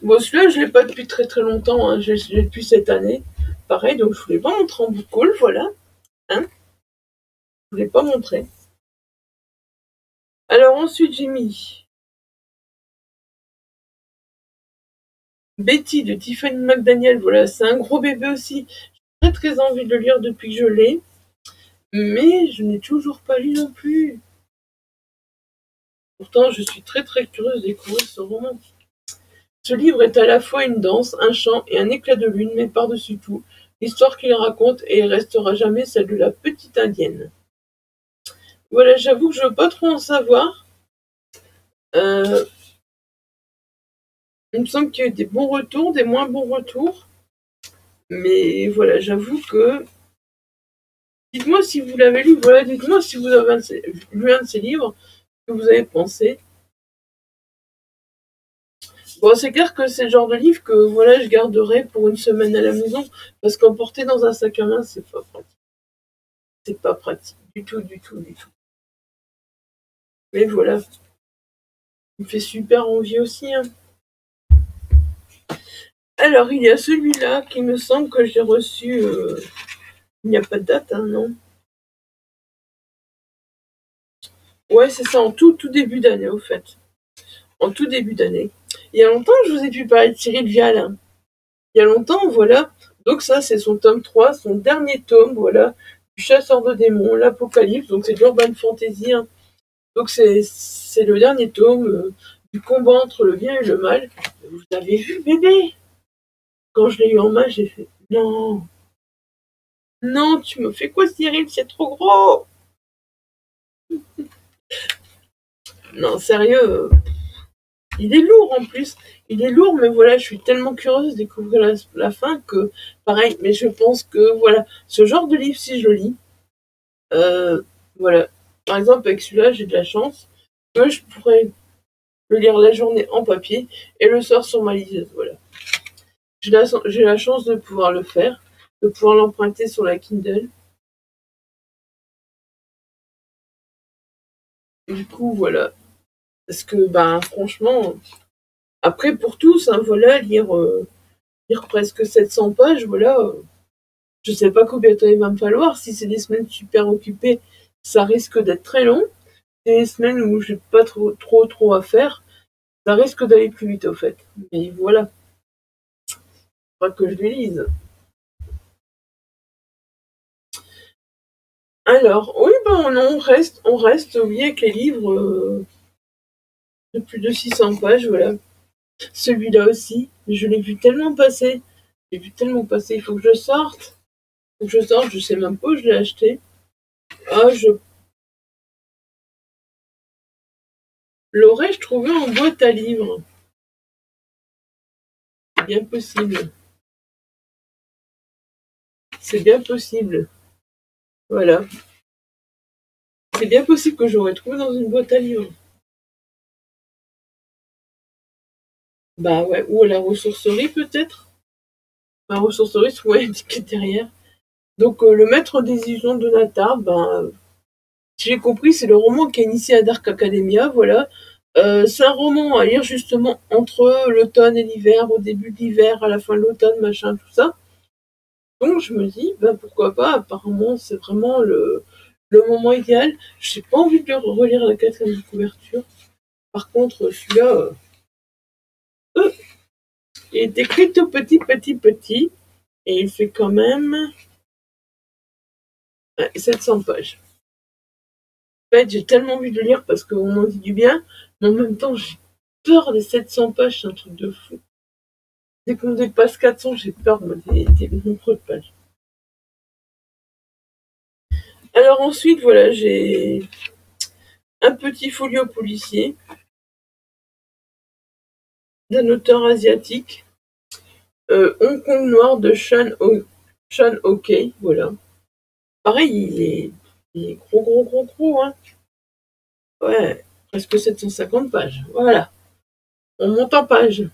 Bon, celui-là, je l'ai pas depuis très très longtemps, hein. Je l'ai depuis cette année. Pareil, donc je voulais pas montrer en boucle, voilà. Hein, je voulais pas montrer. Alors ensuite, j'ai mis Betty de Tiffany McDaniel. Voilà, c'est un gros bébé aussi. J'ai très très envie de le lire depuis que je l'ai. Mais je n'ai toujours pas lu non plus. Pourtant, je suis très très curieuse de découvrir ce roman. Ce livre est à la fois une danse, un chant et un éclat de lune, mais par-dessus tout, l'histoire qu'il raconte et restera jamais celle de la petite indienne. Voilà, j'avoue que je veux pas trop en savoir. Euh, il me semble qu'il y a eu des bons retours, des moins bons retours. Mais voilà, j'avoue que... Dites-moi si vous l'avez lu, voilà, dites-moi si vous avez lu un de ces livres, ce que vous avez pensé. Bon, c'est clair que c'est le genre de livre que voilà, je garderai pour une semaine à la maison, parce qu'emporter dans un sac à main, c'est pas pratique. C'est pas pratique du tout, du tout, du tout. Mais voilà, il me fait super envie aussi, hein. Alors, il y a celui-là qui me semble que j'ai reçu. Il n'y a pas de date, hein, non? Ouais, c'est ça, en tout début d'année, au fait. En tout début d'année. Il y a longtemps, je vous ai pu parler de Cyril Vial, hein. Il y a longtemps, voilà. Donc ça, c'est son tome 3, son dernier tome, voilà. Du chasseur de démons, l'Apocalypse. Donc c'est de l'urban fantasy, hein. Donc c'est le dernier tome du combat entre le bien et le mal. Vous avez vu, bébé? Quand je l'ai eu en main, j'ai fait non, non, tu me fais quoi, Cyril? C'est trop gros. Non, sérieux, il est lourd en plus. Il est lourd, mais voilà, je suis tellement curieuse de découvrir la fin que, pareil, mais je pense que, voilà, ce genre de livre, si je le lis, voilà. Par exemple, avec celui-là, j'ai de la chance que je pourrais le lire la journée en papier et le soir sur ma liseuse, voilà. J'ai la chance de pouvoir le faire, de pouvoir l'emprunter sur la Kindle. Et du coup, voilà. Parce que, ben, franchement, après, pour tous, hein, voilà, lire presque 700 pages, voilà. Je sais pas combien de temps il va me falloir. Si c'est des semaines super occupées, ça risque d'être très long. Si c'est des semaines où j'ai pas trop à faire, ça risque d'aller plus vite, au fait. Mais voilà. Faudra que je les lise. Alors, oui, ben, on reste, oui, avec les livres de plus de 600 pages, voilà. Celui-là aussi, je l'ai vu tellement passer. J'ai vu tellement passer, il faut que je sorte. Il faut que je sorte, je sais même pas où je l'ai acheté. Ah, je l'aurais-je trouvé en boîte à livres? C'est bien possible. C'est bien possible. Voilà. C'est bien possible que j'aurais trouvé dans une boîte à livres. Bah ouais, ou à la ressourcerie peut-être. Ma ressourcerie se trouvait étiquette derrière. Donc le maître des illusions de Natar, si j'ai compris, c'est le roman qui a initié à Dark Academia, voilà. C'est un roman à lire justement entre l'automne et l'hiver, au début de l'hiver, à la fin de l'automne, machin, tout ça. Donc je me dis, pourquoi pas, apparemment c'est vraiment le moment idéal. J'ai pas envie de relire la quatrième de couverture. Par contre, celui-là, euh, il est écrit tout petit, petit, petit, et il fait quand même 700 pages. En fait, j'ai tellement envie de le lire parce qu'on en dit du bien, mais en même temps, j'ai peur des 700 pages, c'est un truc de fou. Dès qu'on dépasse 400, j'ai peur, moi, des nombreux de pages. Alors ensuite, voilà, j'ai un petit folio policier d'un auteur asiatique, Hong Kong Noir de Chan Okey, voilà. Pareil, il est gros, gros, gros, gros, hein. Ouais, presque 750 pages, voilà. On monte en page.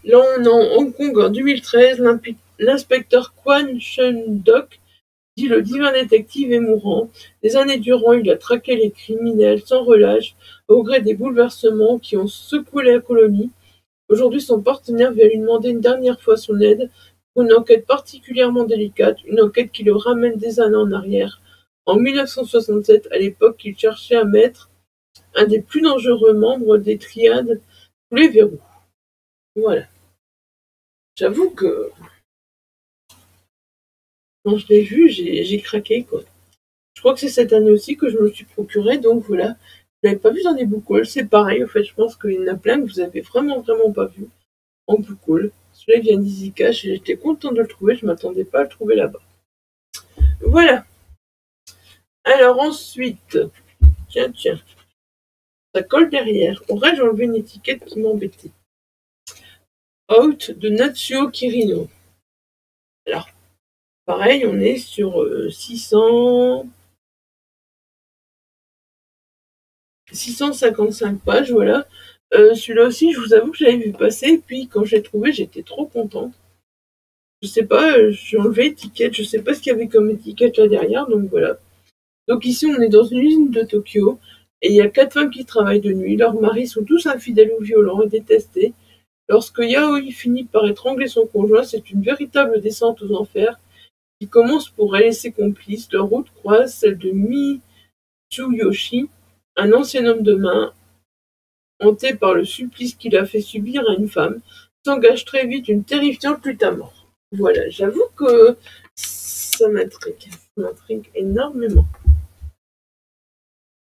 Là, on est en Hong Kong en 2013, l'inspecteur Quan Shun-dok, dit le divin détective, est mourant. Des années durant, il a traqué les criminels sans relâche, au gré des bouleversements qui ont secoué la colonie. Aujourd'hui, son partenaire vient lui demander une dernière fois son aide pour une enquête particulièrement délicate, une enquête qui le ramène des années en arrière. En 1967, à l'époque, il cherchait à mettre un des plus dangereux membres des triades sous les verrous. Voilà. J'avoue que quand je l'ai vu, j'ai craqué, quoi. Je crois que c'est cette année aussi que je me suis procuré, donc voilà. Je l'avais pas vu dans des book hauls, c'est pareil, en fait, je pense qu'il y en a plein que vous avez vraiment, vraiment pas vu en book haul. Celui-là vient d'Easy Cash et j'étais content de le trouver, je m'attendais pas à le trouver là-bas. Voilà. Alors ensuite, tiens, tiens, ça colle derrière. Aurais-je enlevé une étiquette qui m'embêtait? Out de Natsuo Kirino. Alors, pareil, on est sur 655 pages, voilà. Celui-là aussi, je vous avoue que j'avais vu passer, puis quand j'ai trouvé, j'étais trop contente. Je sais pas, j'ai enlevé étiquette, je sais pas ce qu'il y avait comme étiquette là derrière, donc voilà. Donc ici, on est dans une usine de Tokyo, et il y a 4 femmes qui travaillent de nuit. Leurs maris sont tous infidèles ou violents et détestés. Lorsque Yaoi finit par étrangler son conjoint, c'est une véritable descente aux enfers qui commence pour elle et ses complices. Leur route croise celle de Mitsuyoshi, un ancien homme de main, hanté par le supplice qu'il a fait subir à une femme, s'engage très vite une terrifiante lutte à mort. Voilà, j'avoue que ça m'intrigue énormément.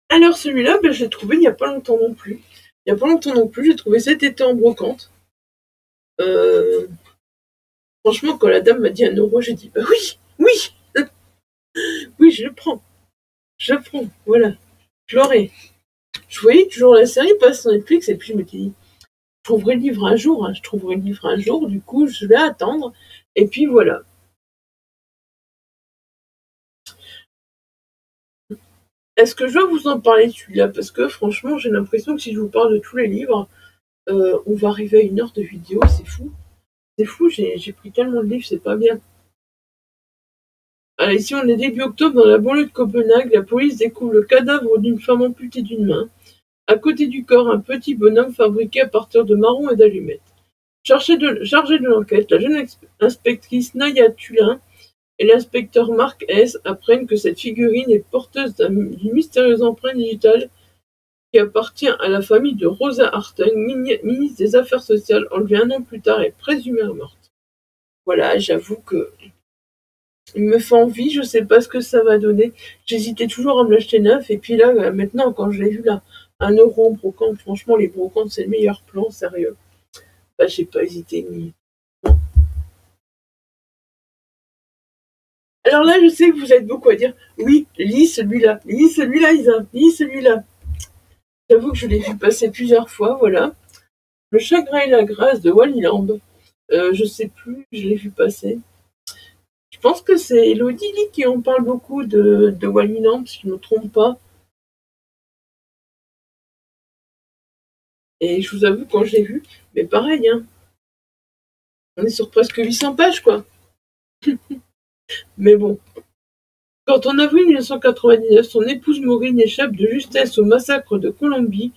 Alors celui-là, je l'ai trouvé il n'y a pas longtemps non plus. Il n'y a pas longtemps non plus, j'ai trouvé cet été en brocante. Euh, Franchement, quand la dame m'a dit 1 euro, j'ai dit bah oui, oui, oui, je le prends. Je le prends, voilà. Je l'aurai. Je voyais toujours la série passer sur Netflix et puis je me dis je trouverai le livre un jour, hein, je trouverai le livre un jour, du coup je vais attendre. Et puis voilà. Est-ce que je dois vous en parler de celui-là? Parce que franchement, j'ai l'impression que si je vous parle de tous les livres, on va arriver à 1 heure de vidéo, c'est fou. C'est fou, j'ai pris tellement de livres, c'est pas bien. Alors ici, on est début octobre dans la banlieue de Copenhague. La police découvre le cadavre d'une femme amputée d'une main. À côté du corps, un petit bonhomme fabriqué à partir de marrons et d'allumettes. Chargée de l'enquête, la jeune inspectrice Naya Tulin et l'inspecteur Mark S. apprennent que cette figurine est porteuse d'une mystérieuse empreinte digitale qui appartient à la famille de Rosa Hartung, ministre des Affaires sociales, enlevée 1 an plus tard et présumée morte. Voilà, j'avoue que il me fait envie, je sais pas ce que ça va donner. J'hésitais toujours à me l'acheter neuf, et puis là, maintenant, quand je l'ai vu là, 1 euro en brocante, franchement, les brocantes, c'est le meilleur plan, sérieux. J'ai pas hésité ni. Alors là, je sais que vous êtes beaucoup à dire, oui, lis celui-là, Isa, lis celui-là. J'avoue que je l'ai vu passer plusieurs fois, voilà. Le chagrin et la grâce de Wally Lamb. Je sais plus, je l'ai vu passer. Je pense que c'est Elodie Lee qui en parle beaucoup de Wally Lamb, si je ne me trompe pas. Et je vous avoue, quand je l'ai vu, mais pareil, hein. On est sur presque 800 pages, quoi. Mais bon. Quand en avril 1999, son épouse Maureen échappe de justesse au massacre de Columbie,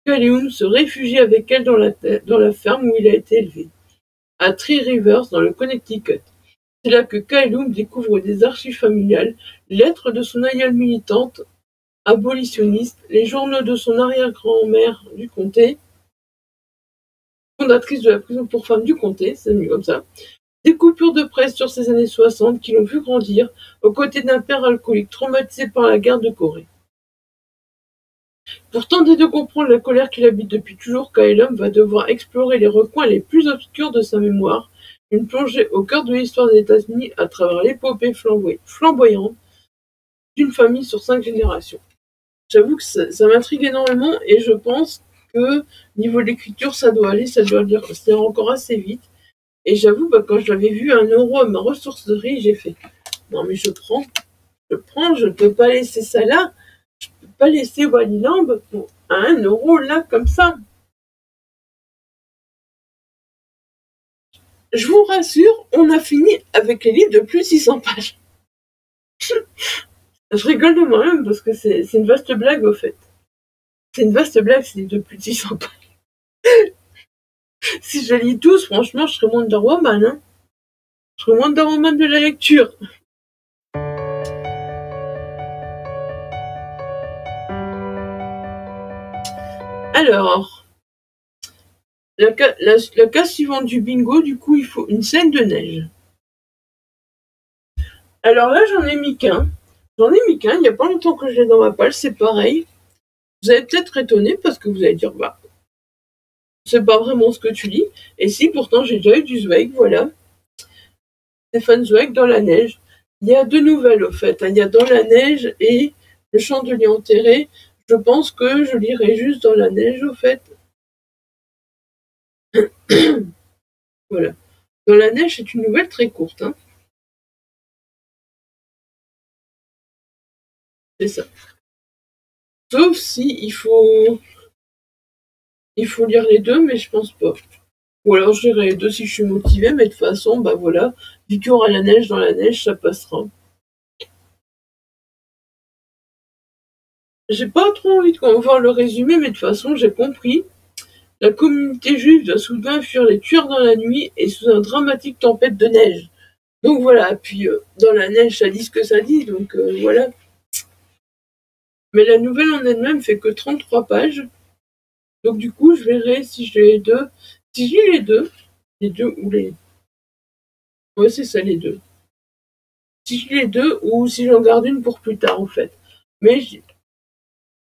Calhoun se réfugie avec elle dans la ferme où il a été élevé, à Three Rivers, dans le Connecticut. C'est là que Calhoun découvre des archives familiales, lettres de son aïeule militante, abolitionniste, les journaux de son arrière-grand-mère du comté, fondatrice de la prison pour femmes du comté, c'est mieux comme ça, des coupures de presse sur ces années 60 qui l'ont vu grandir aux côtés d'un père alcoolique traumatisé par la guerre de Corée. Pour tenter de comprendre la colère qui l'habite depuis toujours, Calhoun va devoir explorer les recoins les plus obscurs de sa mémoire, une plongée au cœur de l'histoire des États-Unis à travers l'épopée flamboyante d'une famille sur 5 générations. J'avoue que ça m'intrigue énormément et je pense que niveau de l'écriture, ça doit lire encore assez vite. Et j'avoue, quand je l'avais vu à 1 € à ma ressourcerie, j'ai fait non mais je prends, je ne peux pas laisser ça là, je ne peux pas laisser Wally Lamb à 1 € là comme ça. Je vous rassure, on a fini avec les livres de plus de 600 pages. Je rigole de moi-même parce que c'est une vaste blague au fait. C'est une vaste blague, ces livres de plus de 600 pages. Si je lis tous, franchement, je serais Wonder Woman. Hein. Je serais Wonder Woman de la lecture. Alors, la case suivante du bingo, du coup, il faut une scène de neige. Alors là, j'en ai mis qu'un. Il n'y a pas longtemps que je l'ai dans ma palle, c'est pareil. Vous allez peut-être étonner parce que vous allez dire, c'est pas vraiment ce que tu lis. Et si, pourtant, j'ai déjà eu du Zweig, voilà. Stefan Zweig, Dans la neige. Il y a 2 nouvelles, au fait. Il y a Dans la neige et Le chandelier enterré. Je pense que je lirai juste Dans la neige, au fait. Voilà. Dans la neige, c'est une nouvelle très courte. Hein. C'est ça. Sauf si il faut lire les deux, mais je pense pas. Ou alors je lirai les deux si je suis motivée, mais de toute façon, voilà. Vu qu'il y aura la neige dans la neige, ça passera. J'ai pas trop envie de voir le résumé, mais de toute façon, j'ai compris. La communauté juive doit soudain fuir les tueurs dans la nuit et sous une dramatique tempête de neige. Donc voilà, puis dans la neige, ça dit ce que ça dit, donc voilà. Mais la nouvelle en elle-même fait que 33 pages. Donc du coup, je verrai si je lis les deux. Si je lis les deux ou les... Ouais, c'est ça, les deux. Si je lis les deux ou si j'en garde une pour plus tard, en fait. Mais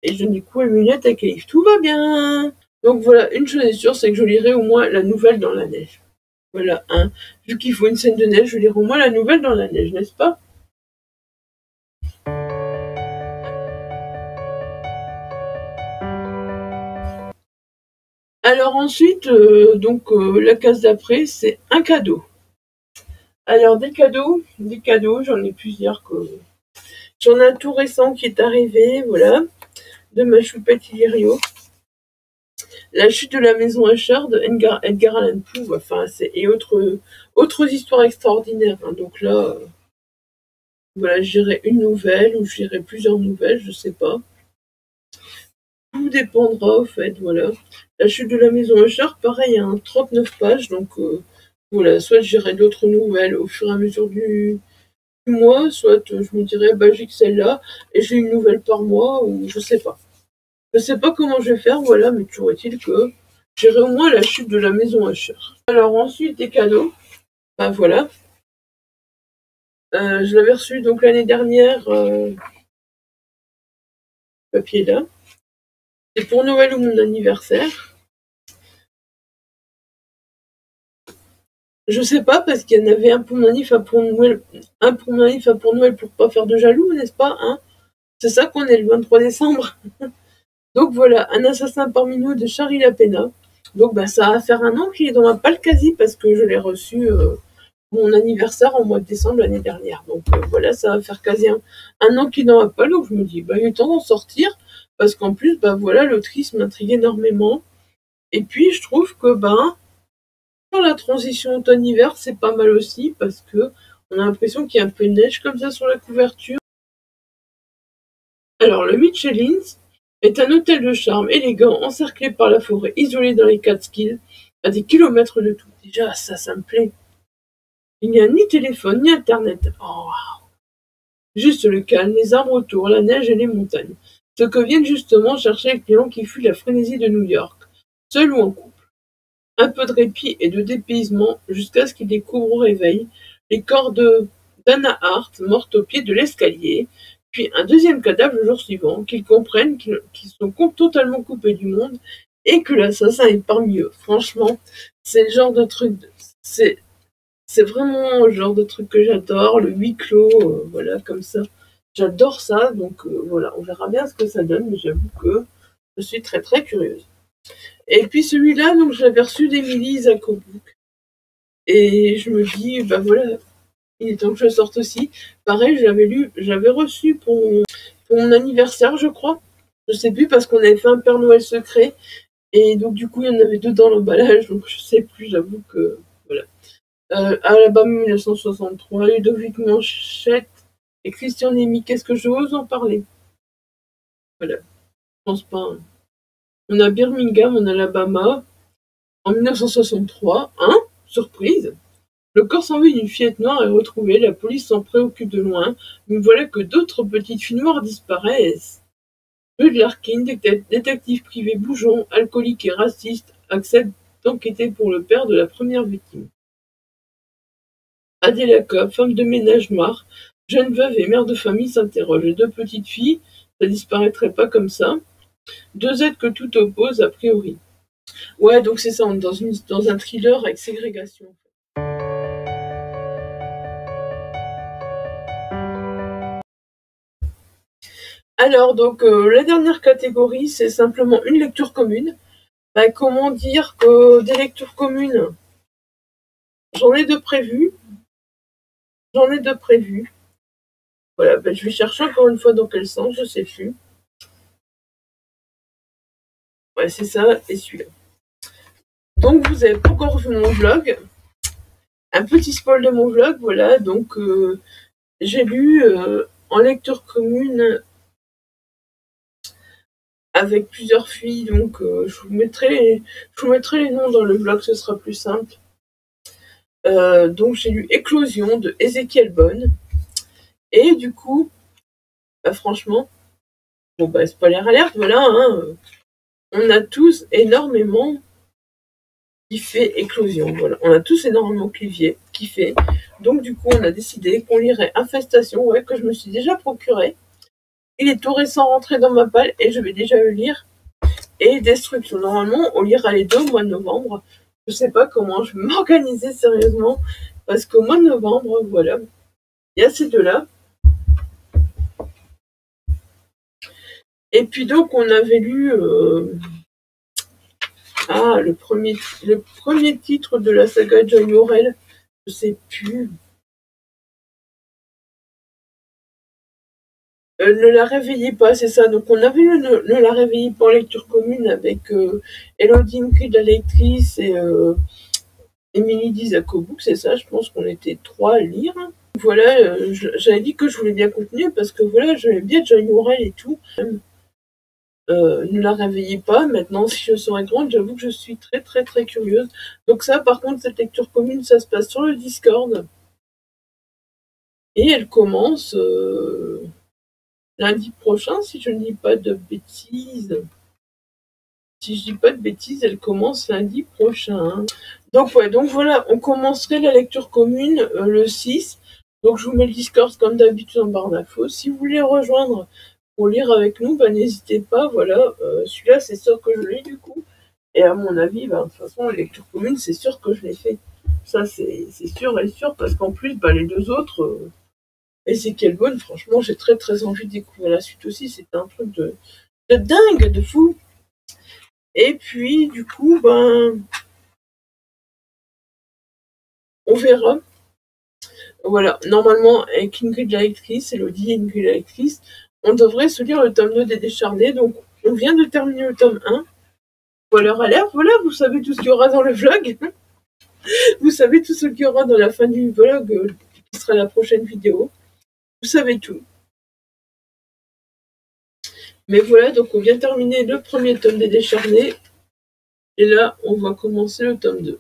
et je n'ai quoi lunette avec les livres. Tout va bien. Donc voilà, une chose est sûre, c'est que je lirai au moins la nouvelle dans la neige. Voilà, hein. Vu qu'il faut une scène de neige, je lirai au moins la nouvelle dans la neige, n'est-ce pas? Alors ensuite, la case d'après, c'est un cadeau. Alors des cadeaux, j'en ai plusieurs. J'en ai un tout récent qui est arrivé, voilà, de ma choupette Illyrio. La chute de la maison Usher de Edgar Allan Poe, enfin, et autres histoires extraordinaires. Hein. Donc là, voilà, j'irai une nouvelle ou j'irai plusieurs nouvelles, je sais pas. Tout dépendra, au fait, voilà. La chute de la maison Usher, pareil, 39 pages, donc voilà, soit j'irai d'autres nouvelles au fur et à mesure du mois, soit je me dirais, j'ai que celle-là, et j'ai une nouvelle par mois, ou je sais pas. Je sais pas comment je vais faire, voilà, mais toujours est-il que j'irai au moins la chute de la maison Usher. Alors ensuite, des cadeaux. Voilà. Je l'avais reçu donc l'année dernière, papier là. C'est pour Noël ou mon anniversaire. Je sais pas, parce qu'il y en avait un pour mon anniversaire, un pour mon anniversaire, pour Noël, pour pas faire de jaloux, n'est-ce pas, hein? C'est ça qu'on est le 23 décembre. Donc voilà, Un assassin parmi nous de Charlie Lapena. Donc ça va faire 1 an qu'il est dans ma palle quasi, parce que je l'ai reçu mon anniversaire en mois de décembre l'année dernière. Donc voilà, ça va faire quasi un an qu'il est dans ma palle, donc je me dis, il est temps d'en sortir, parce qu'en plus, voilà, l'autrice m'intrigue énormément. Et puis je trouve que sur la transition automne-hiver, c'est pas mal aussi, parce que on a l'impression qu'il y a un peu de neige comme ça sur la couverture. Alors, le Michelins est un hôtel de charme élégant, encerclé par la forêt, isolé dans les Catskills, à des kilomètres de tout. Déjà, ça me plaît. Il n'y a ni téléphone, ni internet. Oh, juste le calme, les arbres autour, la neige et les montagnes. Ce que viennent justement chercher les clients qui fuient la frénésie de New York, seuls ou en couple. Un peu de répit et de dépaysement jusqu'à ce qu'ils découvrent au réveil les corps d'Anna Hart, morte au pied de l'escalier, puis un deuxième cadavre le jour suivant, qu'ils comprennent qu'ils sont totalement coupés du monde et que l'assassin est parmi eux. Franchement, c'est le genre de truc, c'est vraiment le genre de truc que j'adore, le huis clos, voilà, comme ça. J'adore ça, donc voilà, on verra bien ce que ça donne, mais j'avoue que je suis très très curieuse. Et puis celui-là, donc je l'avais reçu d'Emily Zakobouk. Et je me dis, bah voilà, il est temps que je sorte aussi. Pareil, j'avais reçu pour mon anniversaire, je crois. Je sais plus, parce qu'on avait fait un Père Noël secret. Et donc du coup, il y en avait deux dans l'emballage, donc je sais plus, j'avoue que voilà. Alabama 1963, Ludovic Manchette et Christian Nemi, qu'est-ce que j'ose en parler? Voilà, je pense pas. Hein. On a Birmingham, en Alabama, en 1963, hein? Surprise! Le corps sans vie d'une fillette noire est retrouvé, la police s'en préoccupe de loin, mais voilà que d'autres petites filles noires disparaissent. Bud Larkin, détective privé bougeon, alcoolique et raciste, accepte d'enquêter pour le père de la première victime. Adela Cobb, femme de ménage noire, jeune veuve et mère de famille, s'interroge. Les deux petites filles, ça disparaîtrait pas comme ça. Deux êtres que tout oppose a priori. Ouais, donc c'est ça, on est dans un thriller avec ségrégation. Alors, donc, la dernière catégorie, c'est simplement une lecture commune. Bah, comment dire que des lectures communes, j'en ai deux prévues. Voilà, bah, je vais chercher encore une fois dans quel sens, je sais plus. Ouais, c'est ça, et celui-là. Donc, vous avez pas encore vu mon vlog. Un petit spoil de mon vlog, voilà. Donc, j'ai lu en lecture commune avec plusieurs filles, donc je vous mettrai les noms dans le vlog, ce sera plus simple. Donc j'ai lu Éclosion de Ezekiel Bonne, et du coup, bah, franchement, bon bah spoiler alerte, voilà, hein, on a tous énormément kiffé Éclosion, voilà, on a tous énormément kiffé, donc du coup on a décidé qu'on lirait Infestation, ouais, que je me suis déjà procuré. Il est tout récent rentré dans ma palle et je vais déjà le lire. Et Destruction. Normalement, on lira les deux au mois de novembre. Je sais pas comment je vais m'organiser sérieusement. Parce qu'au mois de novembre, voilà, il y a ces deux-là. Et puis donc, on avait lu le premier titre de la saga John Orwell. Je sais plus. Ne la réveillez pas, c'est ça. Donc on avait eu ne la réveillez pas en lecture commune avec Elodie Ingrid, la lectrice, et Emily Zakobouk, c'est ça. Je pense qu'on était trois à lire. Voilà, j'avais dit que je voulais bien continuer parce que voilà, j'aimais bien John Orwell et tout. Ne la réveillez pas. Maintenant, si je serais grande, j'avoue que je suis très très très curieuse. Donc ça, par contre, cette lecture commune, ça se passe sur le Discord. Et elle commence lundi prochain, si je ne dis pas de bêtises. Si je dis pas de bêtises, elle commence lundi prochain. Donc ouais, donc voilà, on commencerait la lecture commune le 6. Donc je vous mets le Discord comme d'habitude en barre d'infos. Si vous voulez rejoindre pour lire avec nous, bah n'hésitez pas, voilà. Celui-là, c'est sûr que je l'ai du coup. Et à mon avis, bah, de toute façon, la lecture commune, c'est sûr que je l'ai fait. Ça, c'est sûr et sûr, parce qu'en plus, bah, les deux autres, Ezekiel Bonne, franchement, j'ai très très envie de découvrir la suite aussi. C'était un truc de dingue, de fou. Et puis, du coup, ben, on verra. Voilà, normalement, avec Ingrid la lectrice, Elodie et Ingrid la lectrice, on devrait se lire le tome 2 des Décharnés. Donc, on vient de terminer le tome 1. Voilà, alerte, voilà, vous savez tout ce qu'il y aura dans le vlog. Vous savez tout ce qu'il y aura dans la fin du vlog, qui sera la prochaine vidéo. Vous savez tout. Mais voilà, donc on vient terminer le premier tome des Décharnés. Et là, on va commencer le tome 2.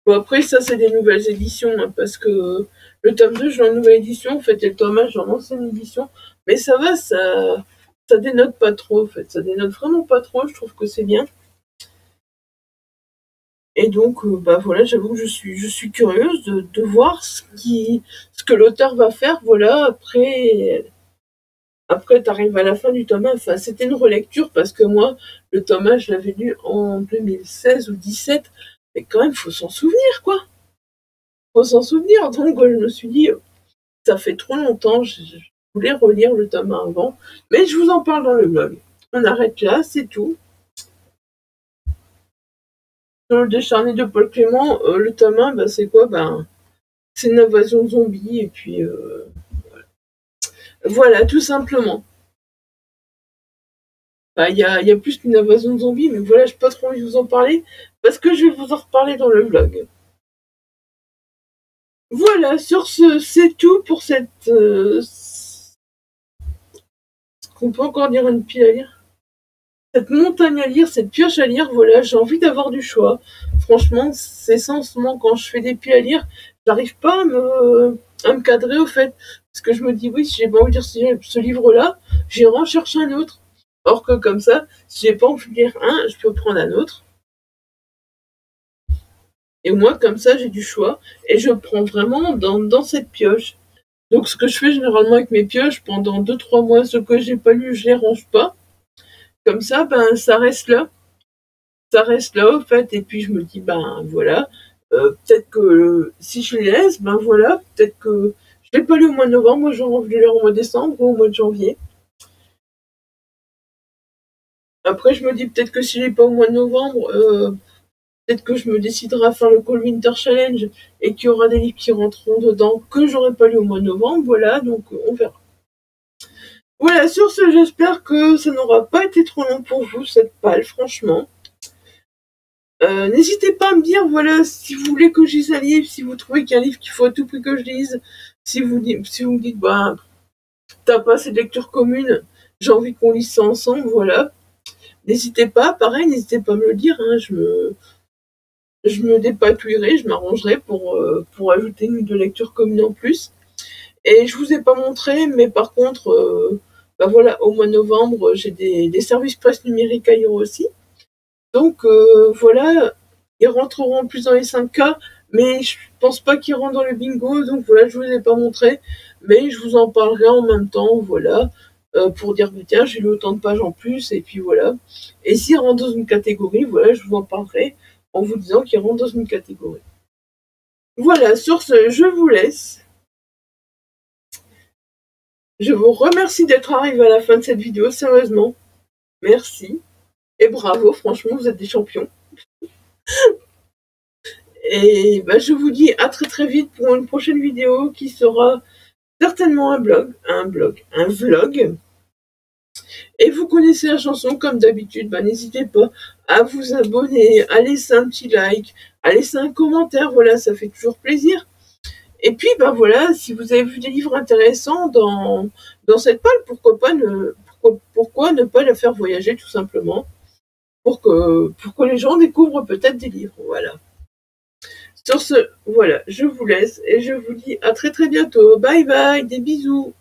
Bon, après, ça, c'est des nouvelles éditions, hein, parce que le tome 2, je l'ai en nouvelle édition, en fait, et le tome 1, je l'ai en ancienne édition. Mais ça va, ça dénote pas trop, en fait. Ça dénote vraiment pas trop, je trouve que c'est bien. Et donc, bah voilà, j'avoue que je suis curieuse de voir ce que l'auteur va faire, voilà, après t'arrives à la fin du tome 1, enfin, c'était une relecture, parce que moi, le tome 1, je l'avais lu en 2016 ou 2017, mais quand même, faut s'en souvenir, quoi. Faut s'en souvenir, donc je me suis dit, ça fait trop longtemps, je voulais relire le tome 1 avant, mais je vous en parle dans le blog. On arrête là, c'est tout. Dans le Décharné de Paul Clément, le tome 1, bah, c'est quoi? C'est une invasion zombie, et puis voilà, tout simplement. Bah, y a plus qu'une invasion zombie, mais voilà, j'ai pas trop envie de vous en parler, parce que je vais vous en reparler dans le vlog. Voilà, sur ce, c'est tout pour cette... qu'on peut encore dire une pile à lire? Cette montagne à lire, cette pioche à lire, voilà, j'ai envie d'avoir du choix. Franchement, c'est ça en ce moment, quand je fais des piles à lire, j'arrive pas à me cadrer au fait. Parce que je me dis, oui, si j'ai pas envie de lire ce livre-là, j'irai en chercher un autre. Or que comme ça, si j'ai pas envie de lire un, je peux prendre un autre. Et moi, comme ça, j'ai du choix. Et je prends vraiment dans cette pioche. Donc ce que je fais généralement avec mes pioches, pendant 2-3 mois, ce que j'ai pas lu, je les range pas. Comme ça, ça reste là. Ça reste là, au fait. Et puis je me dis, voilà. Peut-être que si je les laisse, voilà. Peut-être que je l'ai pas lu au mois de novembre. Moi, j'aurais envie de le lire au mois de décembre ou au mois de janvier. Après, je me dis peut-être que si je l'ai pas au mois de novembre, peut-être que je me déciderai à faire le Cold Winter Challenge et qu'il y aura des livres qui rentreront dedans que j'aurais pas lu au mois de novembre. Voilà, donc on verra. Voilà, sur ce, j'espère que ça n'aura pas été trop long pour vous, cette palle, franchement. N'hésitez pas à me dire, voilà, si vous voulez que je lise un livre, si vous trouvez qu'il y a un livre qu'il faut à tout prix que je lise, si vous me dites, t'as pas assez de lecture commune, j'ai envie qu'on lise ça ensemble, voilà. N'hésitez pas, pareil, n'hésitez pas à me le dire, hein, je me dépatouillerai, je m'arrangerai pour ajouter une de lecture commune en plus. Et je vous ai pas montré, mais par contre, voilà, au mois de novembre, j'ai des services presse numérique à lire aussi. Donc voilà, ils rentreront plus dans les 5K, mais je pense pas qu'ils rentrent dans le bingo, donc voilà, je vous ai pas montré, mais je vous en parlerai en même temps, voilà, pour dire que tiens, j'ai lu autant de pages en plus, et puis voilà. Et s'ils rentrent dans une catégorie, voilà, je vous en parlerai en vous disant qu'ils rentrent dans une catégorie. Voilà, sur ce, je vous laisse. Je vous remercie d'être arrivé à la fin de cette vidéo, sérieusement. Merci. Et bravo, franchement, vous êtes des champions. Et je vous dis à très très vite pour une prochaine vidéo qui sera certainement un vlog. Et vous connaissez la chanson comme d'habitude, n'hésitez pas à vous abonner, à laisser un petit like, à laisser un commentaire, voilà, ça fait toujours plaisir. Et puis voilà, si vous avez vu des livres intéressants dans cette palle, pourquoi ne pas la faire voyager tout simplement pour que les gens découvrent peut-être des livres, voilà. Sur ce, voilà, je vous laisse et je vous dis à très très bientôt. Bye bye, des bisous.